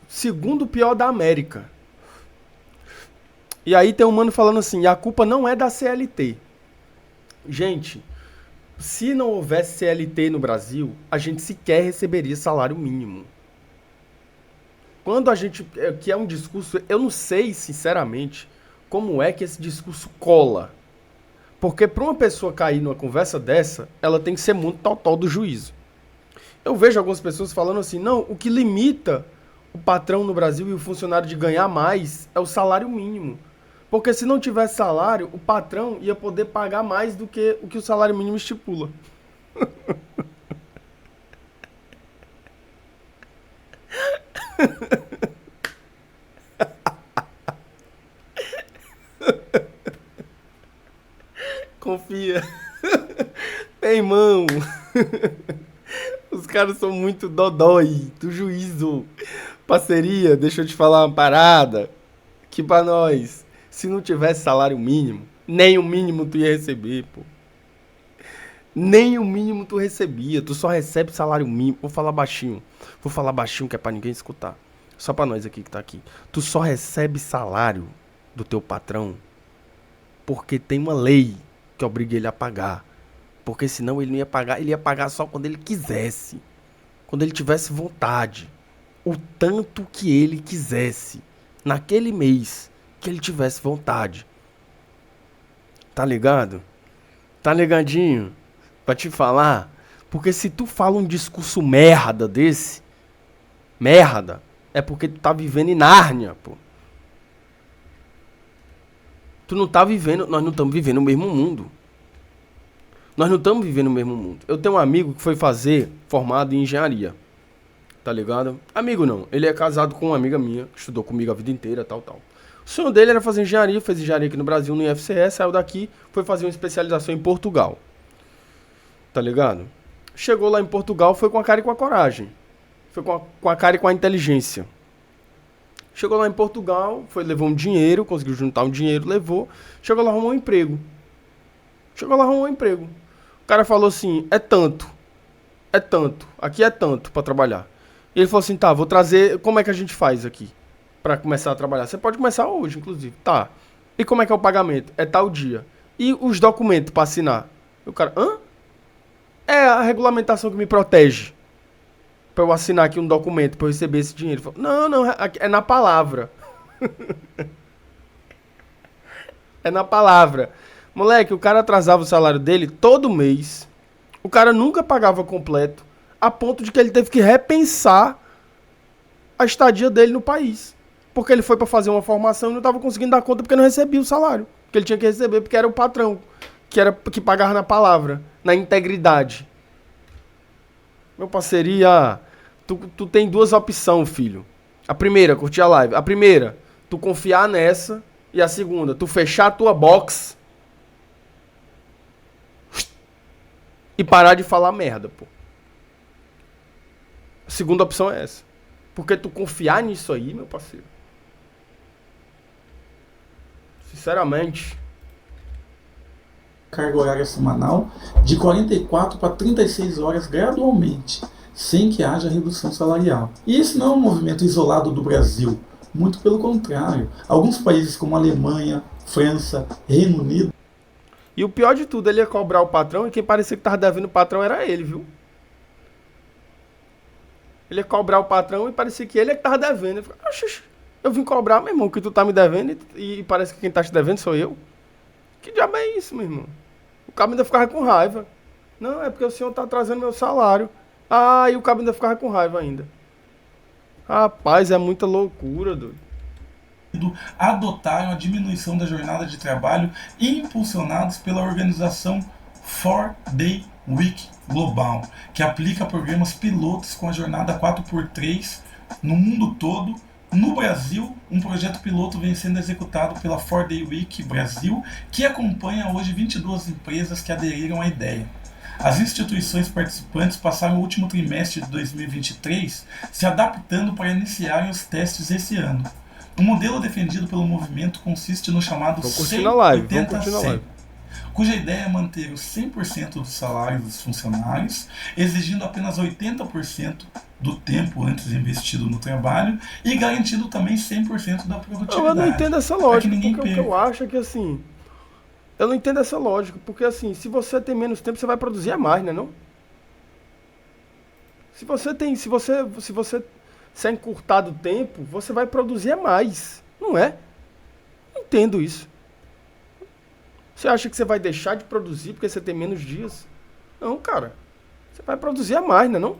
Segundo pior da América. E aí tem um mano falando assim, a culpa não é da CLT. Gente, se não houvesse CLT no Brasil, a gente sequer receberia salário mínimo. Quando a gente... que é um discurso... Eu não sei, sinceramente, como é que esse discurso cola. Porque para uma pessoa cair numa conversa dessa, ela tem que ser muito total do juízo. Eu vejo algumas pessoas falando assim, não, o que limita o patrão no Brasil e o funcionário de ganhar mais é o salário mínimo. Porque se não tivesse salário, o patrão ia poder pagar mais do que o salário mínimo estipula. Confia. Meu irmão. Os caras são muito dodói do juízo. Parceria, deixa eu te falar uma parada. Que pra nós, se não tivesse salário mínimo, nem o mínimo tu ia receber, pô. Nem o mínimo tu recebia. Tu só recebe salário mínimo. Vou falar baixinho que é pra ninguém escutar. Só pra nós aqui que tá aqui. Tu só recebe salário do teu patrão porque tem uma lei que obriga ele a pagar. Porque senão ele não ia pagar. Ele ia pagar só quando ele quisesse. Quando ele tivesse vontade. O tanto que ele quisesse. Naquele mês que ele tivesse vontade. Tá ligado? Tá ligadinho? Pra te falar. Porque se tu fala um discurso merda desse. Merda. É porque tu tá vivendo em Nárnia, pô. Tu não tá vivendo. Nós não estamos vivendo o mesmo mundo. Nós não estamos vivendo o mesmo mundo. Eu tenho um amigo que foi fazer formado em engenharia. Tá ligado? Amigo não. Ele é casado com uma amiga minha, que estudou comigo a vida inteira, tal. O sonho dele era fazer engenharia, fez engenharia aqui no Brasil, no IFCE, saiu daqui, foi fazer uma especialização em Portugal. Tá ligado? Chegou lá em Portugal, foi com a cara e com a coragem. Foi com a cara e com a inteligência. Chegou lá em Portugal, levou um dinheiro, conseguiu juntar um dinheiro, levou. Chegou lá, arrumou um emprego. O cara falou assim, é tanto, aqui é tanto pra trabalhar. E ele falou assim, tá, vou trazer, como é que a gente faz aqui pra começar a trabalhar? Você pode começar hoje, inclusive, tá. E como é que é o pagamento? É tal dia. E os documentos pra assinar? E o cara, hã? É a regulamentação que me protege. Pra eu assinar aqui um documento, pra eu receber esse dinheiro. Ele falou, não, é na palavra. É na palavra. Moleque, o cara atrasava o salário dele todo mês. O cara nunca pagava completo. A ponto de que ele teve que repensar a estadia dele no país. Porque ele foi pra fazer uma formação e não tava conseguindo dar conta porque não recebia o salário. Que ele tinha que receber porque era o patrão. Que pagava na palavra, na integridade. Meu parceria, tu tem duas opções, filho. A primeira, curtir a live. A primeira, tu confiar nessa. E a segunda, tu fechar a tua box e parar de falar merda, pô. A segunda opção é essa. Porque tu confiar nisso aí, meu parceiro. Sinceramente. Carga horária semanal de 44 para 36 horas gradualmente, sem que haja redução salarial. E esse não é um movimento isolado do Brasil. Muito pelo contrário. Alguns países como Alemanha, França, Reino Unido. E o pior de tudo, ele ia cobrar o patrão e quem parecia que tava devendo o patrão era ele, viu? Ele ia cobrar o patrão e parecia que ele é que tava devendo. Eu vim cobrar, meu irmão, que tu tá me devendo e parece que quem tá te devendo sou eu. Que diabo é isso, meu irmão? O cabo ainda ficava com raiva. Não, é porque o senhor tá atrasando meu salário. Ah, e o cabo ainda ficava com raiva ainda. Rapaz, é muita loucura, doido. Adotaram a diminuição da jornada de trabalho impulsionados pela organização 4-Day Week Global, que aplica programas pilotos com a jornada 4x3 no mundo todo. No Brasil, um projeto piloto vem sendo executado pela 4-Day Week Brasil, que acompanha hoje 22 empresas que aderiram à ideia. As instituições participantes passaram o último trimestre de 2023 se adaptando para iniciarem os testes esse ano. O modelo defendido pelo movimento consiste no chamado 180-100, cuja ideia é manter os 100% dos salários dos funcionários, exigindo apenas 80% do tempo antes investido no trabalho e garantindo também 100% da produtividade. Eu não entendo essa lógica, porque o que eu acho é que assim... Eu não entendo essa lógica, porque assim, se você tem menos tempo, você vai produzir mais, né, não? Se é encurtado o tempo, você vai produzir mais, não é? Não entendo isso. Você acha que você vai deixar de produzir porque você tem menos dias? Não, cara. Você vai produzir a mais, né, não?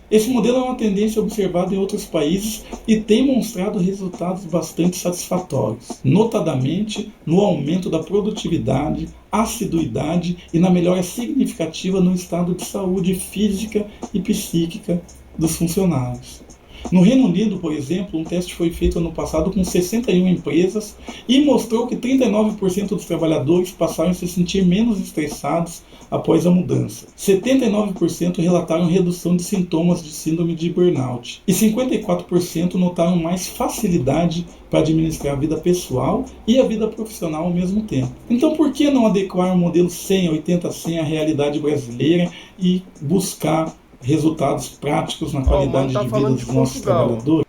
Esse modelo é uma tendência observada em outros países e tem mostrado resultados bastante satisfatórios, notadamente no aumento da produtividade, assiduidade e na melhora significativa no estado de saúde física e psíquica dos funcionários. No Reino Unido, por exemplo, um teste foi feito ano passado com 61 empresas e mostrou que 39% dos trabalhadores passaram a se sentir menos estressados após a mudança. 79% relataram redução de sintomas de síndrome de burnout e 54% notaram mais facilidade para administrar a vida pessoal e a vida profissional ao mesmo tempo. Então, por que não adequar o modelo 100, 80, 100 à realidade brasileira e buscar resultados práticos na qualidade de vida dos nossos trabalhadores?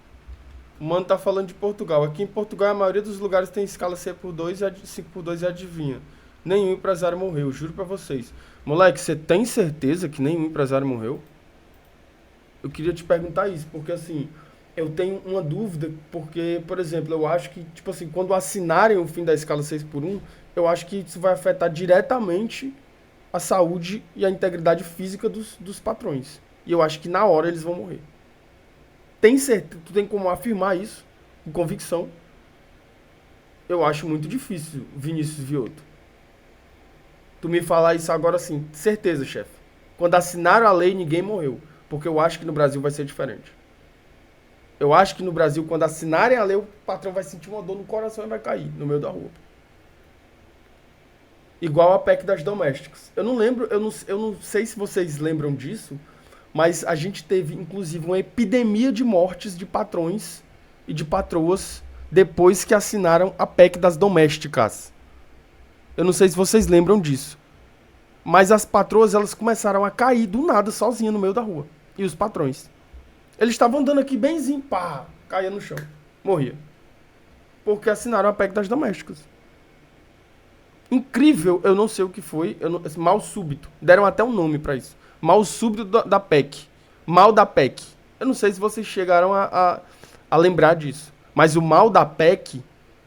O mano tá falando de Portugal. Aqui em Portugal, a maioria dos lugares tem escala 6x2 e 5x2 e adivinha. Nenhum empresário morreu, juro pra vocês. Moleque, você tem certeza que nenhum empresário morreu? Eu queria te perguntar isso, porque assim, eu tenho uma dúvida, porque, por exemplo, eu acho que, tipo assim, quando assinarem o fim da escala 6x1, eu acho que isso vai afetar diretamente a saúde e a integridade física dos patrões. E eu acho que na hora eles vão morrer. Tem certeza? Tu tem como afirmar isso com convicção? Eu acho muito difícil, Vinícius Vioto. Tu me falar isso agora assim, certeza, chefe. Quando assinaram a lei, ninguém morreu. Porque eu acho que no Brasil vai ser diferente. Eu acho que no Brasil, quando assinarem a lei, o patrão vai sentir uma dor no coração e vai cair no meio da rua. Igual a PEC das domésticas. Eu não lembro, eu não sei se vocês lembram disso, mas a gente teve, inclusive, uma epidemia de mortes de patrões e de patroas depois que assinaram a PEC das domésticas. Eu não sei se vocês lembram disso. Mas as patroas, elas começaram a cair do nada, sozinha no meio da rua. E os patrões. Eles estavam andando aqui benzinho, pá, caía no chão. Morria. Porque assinaram a PEC das domésticas. Incrível, eu não sei o que foi. Mal súbito. Deram até um nome pra isso. Mal súbito da PEC. Mal da PEC. Eu não sei se vocês chegaram a lembrar disso. Mas o mal da PEC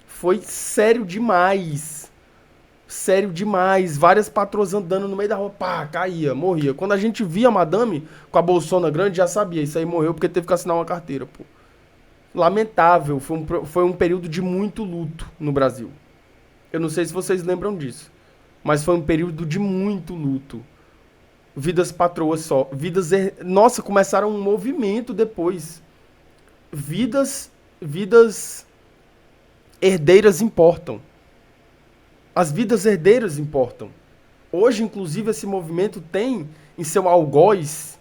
foi sério demais. Sério demais. Várias patroas andando no meio da rua. Pá, caía, morria. Quando a gente via a madame com a bolsona grande, já sabia. Isso aí morreu porque teve que assinar uma carteira, pô. Lamentável. Foi um período de muito luto no Brasil. Eu não sei se vocês lembram disso. Mas foi um período de muito luto. Vidas patroas só. Nossa, começaram um movimento depois. Vidas herdeiras importam. As vidas herdeiras importam. Hoje, inclusive, esse movimento tem em seu algoz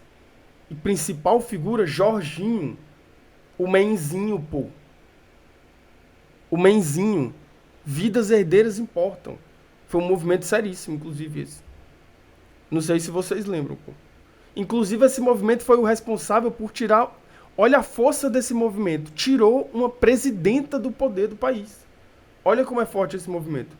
e principal figura Jorginho. O menzinho, pô. O menzinho. Vidas herdeiras importam. Foi um movimento seríssimo, inclusive, esse. Não sei se vocês lembram, pô. Inclusive, esse movimento foi o responsável por tirar... Olha a força desse movimento. Tirou uma presidenta do poder do país. Olha como é forte esse movimento.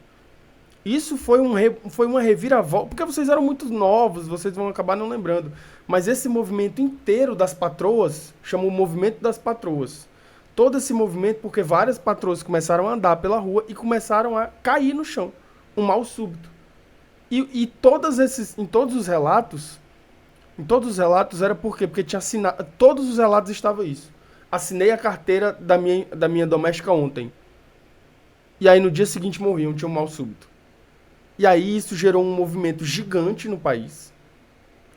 Isso foi uma reviravolta. Porque vocês eram muito novos, vocês vão acabar não lembrando. Mas esse movimento inteiro das patroas, chamou o movimento das patroas. Todo esse movimento, porque várias patroas começaram a andar pela rua e começaram a cair no chão. Um mal súbito. E em todos os relatos era por quê? Porque tinha assinado, todos os relatos estavam isso. Assinei a carteira da minha doméstica ontem. E aí no dia seguinte morriam, tinha um mal súbito. E aí isso gerou um movimento gigante no país.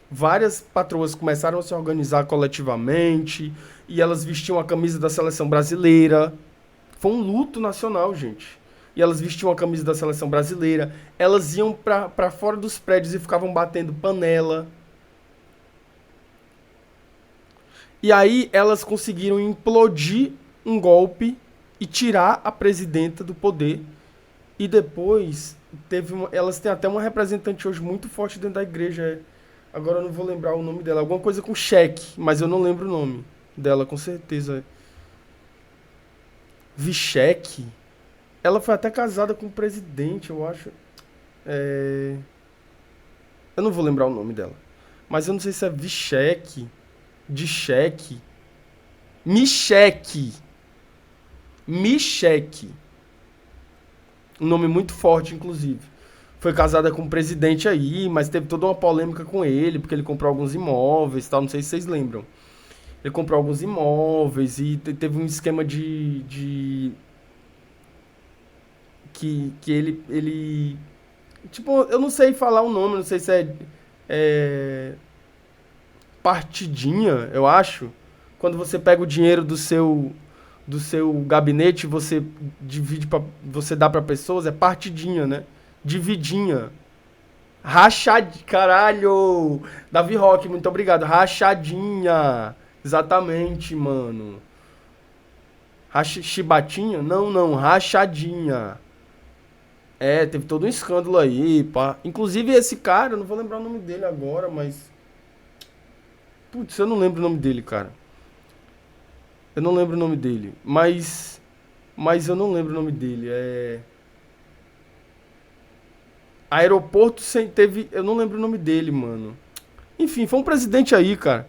Várias patroas começaram a se organizar coletivamente e elas vestiam a camisa da seleção brasileira. Foi um luto nacional, gente. E elas vestiam a camisa da seleção brasileira. Elas iam pra fora dos prédios e ficavam batendo panela. E aí elas conseguiram implodir um golpe e tirar a presidenta do poder. E depois elas têm até uma representante hoje muito forte dentro da igreja. Agora eu não vou lembrar o nome dela. Alguma coisa com cheque, mas eu não lembro o nome dela, com certeza. Vicheque. Ela foi até casada com o presidente, eu acho. Eu não vou lembrar o nome dela. Mas eu não sei se é Vicheque, de cheque, Micheque. Michele. Um nome muito forte, inclusive. Foi casada com um presidente aí, mas teve toda uma polêmica com ele, porque ele comprou alguns imóveis e tal, não sei se vocês lembram. Ele comprou alguns imóveis e teve um esquema que ele... Tipo, eu não sei falar o nome, não sei se é partidinha, eu acho. Quando você pega o dinheiro do seu gabinete, você divide você dá para pessoas, é partidinha, né? Dividinha. Caralho! Davi Roque, muito obrigado. Rachadinha. Exatamente, mano. Chibatinha? Não, rachadinha. Teve todo um escândalo aí, pá. Inclusive esse cara, eu não vou lembrar o nome dele agora, mas... Putz, eu não lembro o nome dele, cara. Eu não lembro o nome dele, mas eu não lembro o nome dele. Aeroporto teve... Eu não lembro o nome dele, mano. Enfim, foi um presidente aí, cara.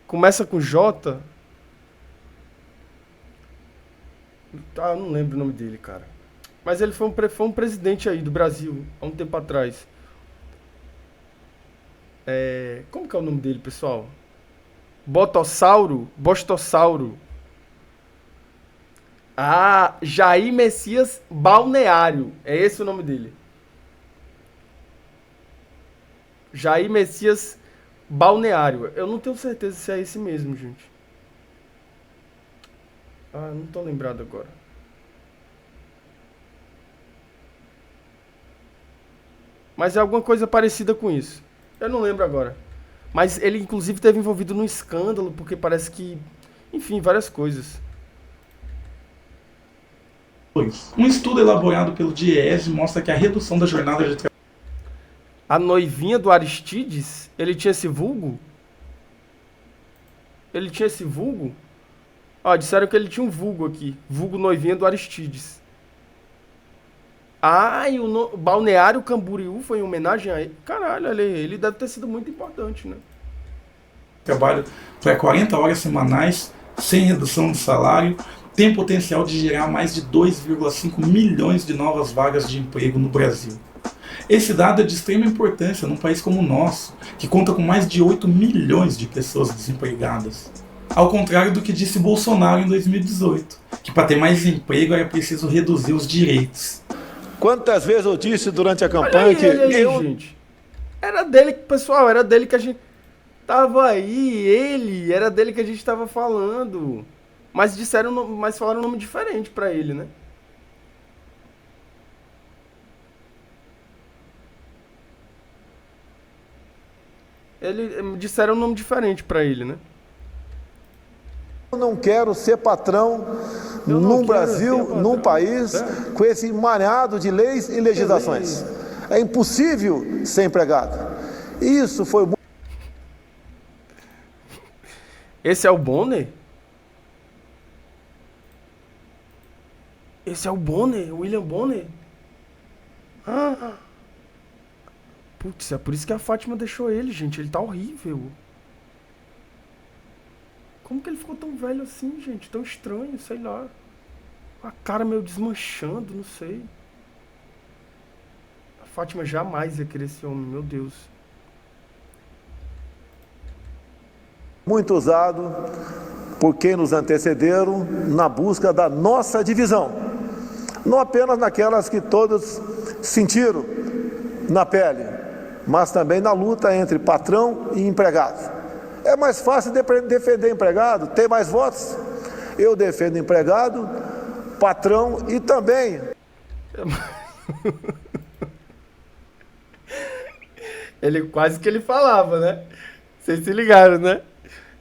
Começa com J. Eu não lembro o nome dele, cara. Mas ele foi um presidente aí do Brasil, há um tempo atrás. Como que é o nome dele, pessoal? Bostossauro. Jair Messias Balneário. É esse o nome dele. Jair Messias Balneário. Eu não tenho certeza se é esse mesmo, gente. Não tô lembrado agora. Mas é alguma coisa parecida com isso. Eu não lembro agora. Mas ele, inclusive, esteve envolvido num escândalo, porque parece que... Enfim, várias coisas. Um estudo elaborado pelo DIEESE mostra que a redução da jornada de trabalho... A noivinha do Aristides? Ele tinha esse vulgo? Disseram que ele tinha um vulgo aqui. Vulgo noivinha do Aristides. E o Balneário Camboriú foi em homenagem a ele. Caralho, ele deve ter sido muito importante, né? Trabalho para 40 horas semanais, sem redução de salário, tem potencial de gerar mais de 2,5 milhões de novas vagas de emprego no Brasil. Esse dado é de extrema importância num país como o nosso, que conta com mais de 8 milhões de pessoas desempregadas. Ao contrário do que disse Bolsonaro em 2018, que para ter mais emprego era preciso reduzir os direitos. Quantas vezes eu disse durante a campanha gente. Era dele, pessoal, era dele que a gente tava aí, era dele que a gente tava falando. Mas falaram um nome diferente pra ele, né? Disseram um nome diferente pra ele, né? Eu não quero ser patrão num Brasil, num país, com esse emaranhado de leis e legislações. É impossível ser empregado. Isso foi... Esse é o Bonner? Esse é o Bonner? William Bonner? Putz, é por isso que a Fátima deixou ele, gente. Ele tá horrível. Como que ele ficou tão velho assim, gente? Tão estranho, sei lá. A cara meio desmanchando, não sei. A Fátima jamais ia querer esse homem, meu Deus. Muito usado por quem nos antecederam na busca da nossa divisão. Não apenas naquelas que todos sentiram na pele, mas também na luta entre patrão e empregado. É mais fácil defender empregado, ter mais votos. Eu defendo empregado, patrão e também... Ele quase que ele falava, né? Vocês se ligaram, né?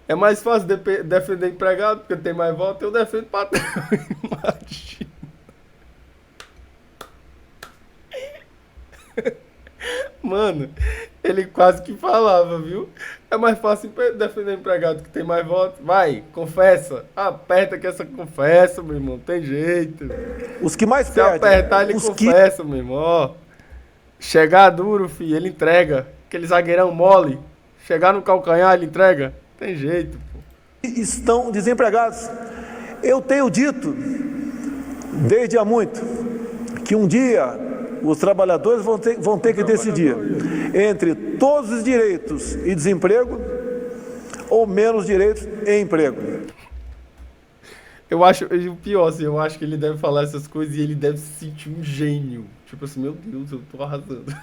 É mais fácil defender empregado porque tem mais votos, eu defendo patrão. Imagina. Mano, ele quase que falava, viu? É mais fácil defender empregado que tem mais votos. Vai, confessa. Aperta que essa confessa, meu irmão. Tem jeito. Os que mais Se perdem. apertar, ele confessa, meu irmão. Ó, chegar duro, filho, ele entrega. Aquele zagueirão mole. Chegar no calcanhar, ele entrega. Tem jeito, pô. Estão desempregados. Eu tenho dito, desde há muito, que um dia os trabalhadores vão ter que decidir entre todos os direitos e desemprego ou menos direitos e emprego. Eu acho, o pior, assim, eu acho que ele deve falar essas coisas e ele deve se sentir um gênio. Tipo assim, meu Deus, eu tô arrasando.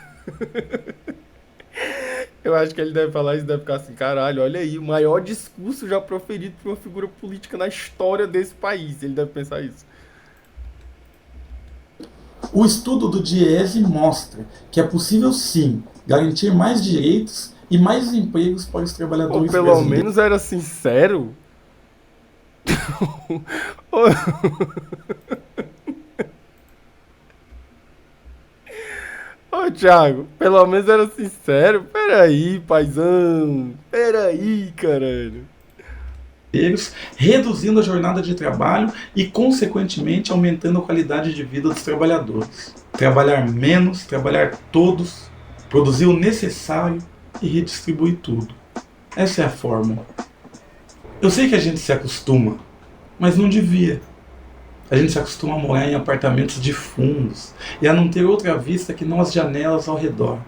Eu acho que ele deve falar isso e deve ficar assim, caralho, olha aí, o maior discurso já proferido por uma figura política na história desse país. Ele deve pensar isso. O estudo do DIEESE mostra que é possível sim garantir mais direitos e mais empregos para os trabalhadores Ou pelo brasileiros. menos era sincero. Ô, Thiago, pelo menos era sincero. Peraí, paizão. Peraí, caralho. Reduzindo a jornada de trabalho e, consequentemente, aumentando a qualidade de vida dos trabalhadores. Trabalhar menos, trabalhar todos, produzir o necessário e redistribuir tudo. Essa é a fórmula. Eu sei que a gente se acostuma, mas não devia. A gente se acostuma a morar em apartamentos de fundos e a não ter outra vista que não as janelas ao redor.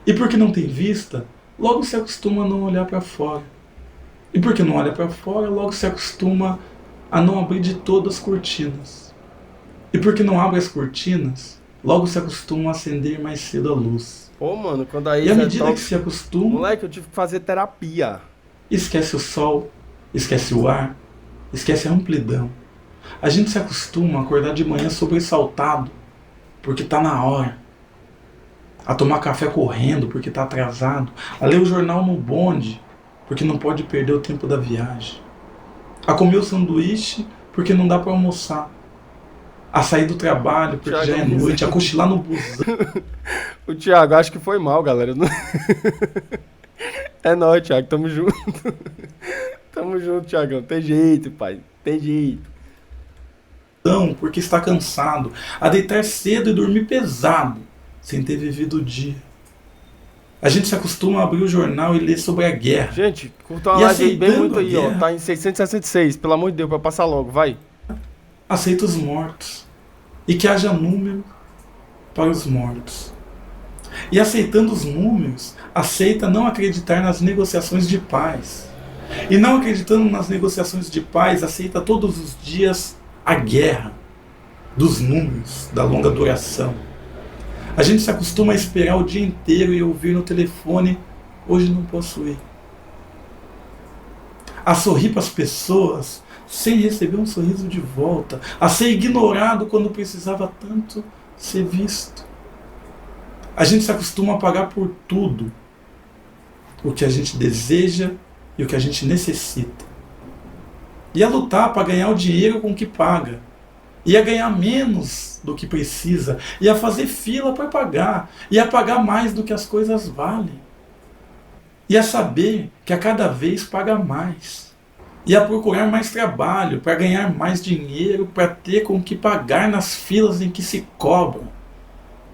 E porque não tem vista, logo se acostuma a não olhar para fora. E porque não olha para fora, logo se acostuma a não abrir de todas as cortinas. E porque não abre as cortinas, logo se acostuma a acender mais cedo a luz. Pô, mano, quando aí E à medida que se acostuma, moleque, eu tive que fazer terapia. Esquece o sol, esquece o ar, esquece a amplidão. A gente se acostuma a acordar de manhã sobressaltado, porque tá na hora. A tomar café correndo, porque tá atrasado. A ler o jornal no bonde, porque não pode perder o tempo da viagem. A comer o sanduíche, porque não dá pra almoçar. A sair do trabalho, porque Thiago, já é noite. A cochilar no busão. O Thiago, acho que foi mal, galera. É nóis, Thiago, tamo junto. Tamo junto, Thiagão. Tem jeito, pai. Tem jeito. Porque está cansado. A deitar cedo e dormir pesado, sem ter vivido o dia. A gente se acostuma a abrir o jornal e ler sobre a guerra. Gente, curta uma live aí bem muito aí, ó. Tá em 666, pelo amor de Deus, pra passar logo, vai. Aceita os mortos. E que haja número para os mortos. E aceitando os números, aceita não acreditar nas negociações de paz. E não acreditando nas negociações de paz, aceita todos os dias a guerra dos números, da longa duração. A gente se acostuma a esperar o dia inteiro e ouvir no telefone: hoje não posso ir. A sorrir para as pessoas sem receber um sorriso de volta. A ser ignorado quando precisava tanto ser visto. A gente se acostuma a pagar por tudo o que a gente deseja e o que a gente necessita. E a lutar para ganhar o dinheiro com que paga. E a ganhar menos do que precisa. E a fazer fila para pagar. E a pagar mais do que as coisas valem. E a saber que a cada vez paga mais. E a procurar mais trabalho para ganhar mais dinheiro, para ter com que pagar nas filas em que se cobram.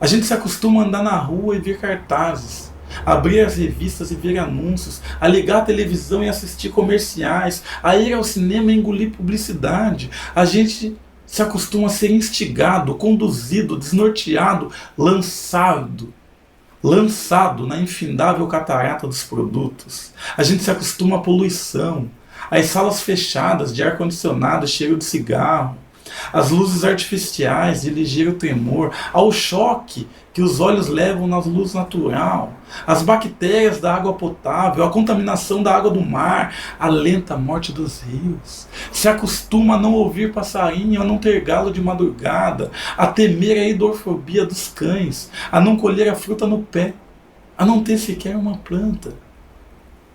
A gente se acostuma a andar na rua e ver cartazes, a abrir as revistas e ver anúncios, a ligar a televisão e assistir comerciais, a ir ao cinema e engolir publicidade. A gente se acostuma a ser instigado, conduzido, desnorteado, lançado na infindável catarata dos produtos. A gente se acostuma à poluição, às salas fechadas de ar-condicionado, cheiro de cigarro, às luzes artificiais de ligeiro tremor, ao choque que os olhos levam na luz natural, às bactérias da água potável, à contaminação da água do mar, à lenta morte dos rios. Se acostuma a não ouvir passarinho, a não ter galo de madrugada, a temer a hidrofobia dos cães, a não colher a fruta no pé, a não ter sequer uma planta.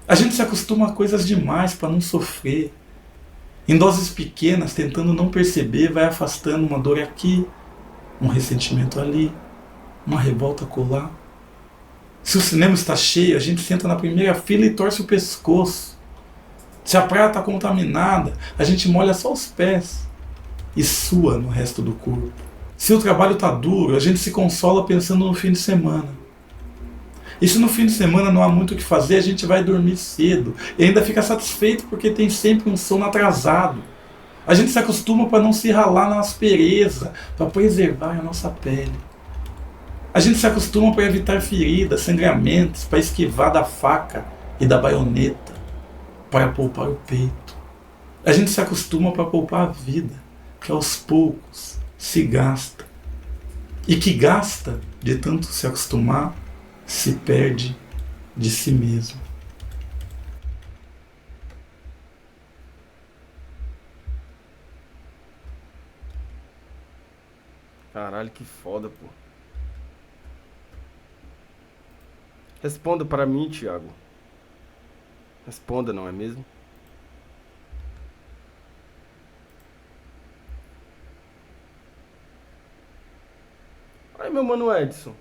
A gente se acostuma a coisas demais para não sofrer. Em doses pequenas, tentando não perceber, vai afastando uma dor aqui, um ressentimento ali, uma revolta colar. Se o cinema está cheio, a gente senta na primeira fila e torce o pescoço. Se a praia está contaminada, a gente molha só os pés e sua no resto do corpo. Se o trabalho está duro, a gente se consola pensando no fim de semana. E se no fim de semana não há muito o que fazer, a gente vai dormir cedo. E ainda fica satisfeito porque tem sempre um sono atrasado. A gente se acostuma para não se ralar na aspereza, para preservar a nossa pele. A gente se acostuma para evitar feridas, sangramentos, para esquivar da faca e da baioneta, para poupar o peito. A gente se acostuma para poupar a vida, que aos poucos se gasta. E que gasta, de tanto se acostumar, se perde de si mesmo. Caralho, que foda, pô. Responda para mim, Thiago. Responda, não é mesmo? Aí, meu mano Edson.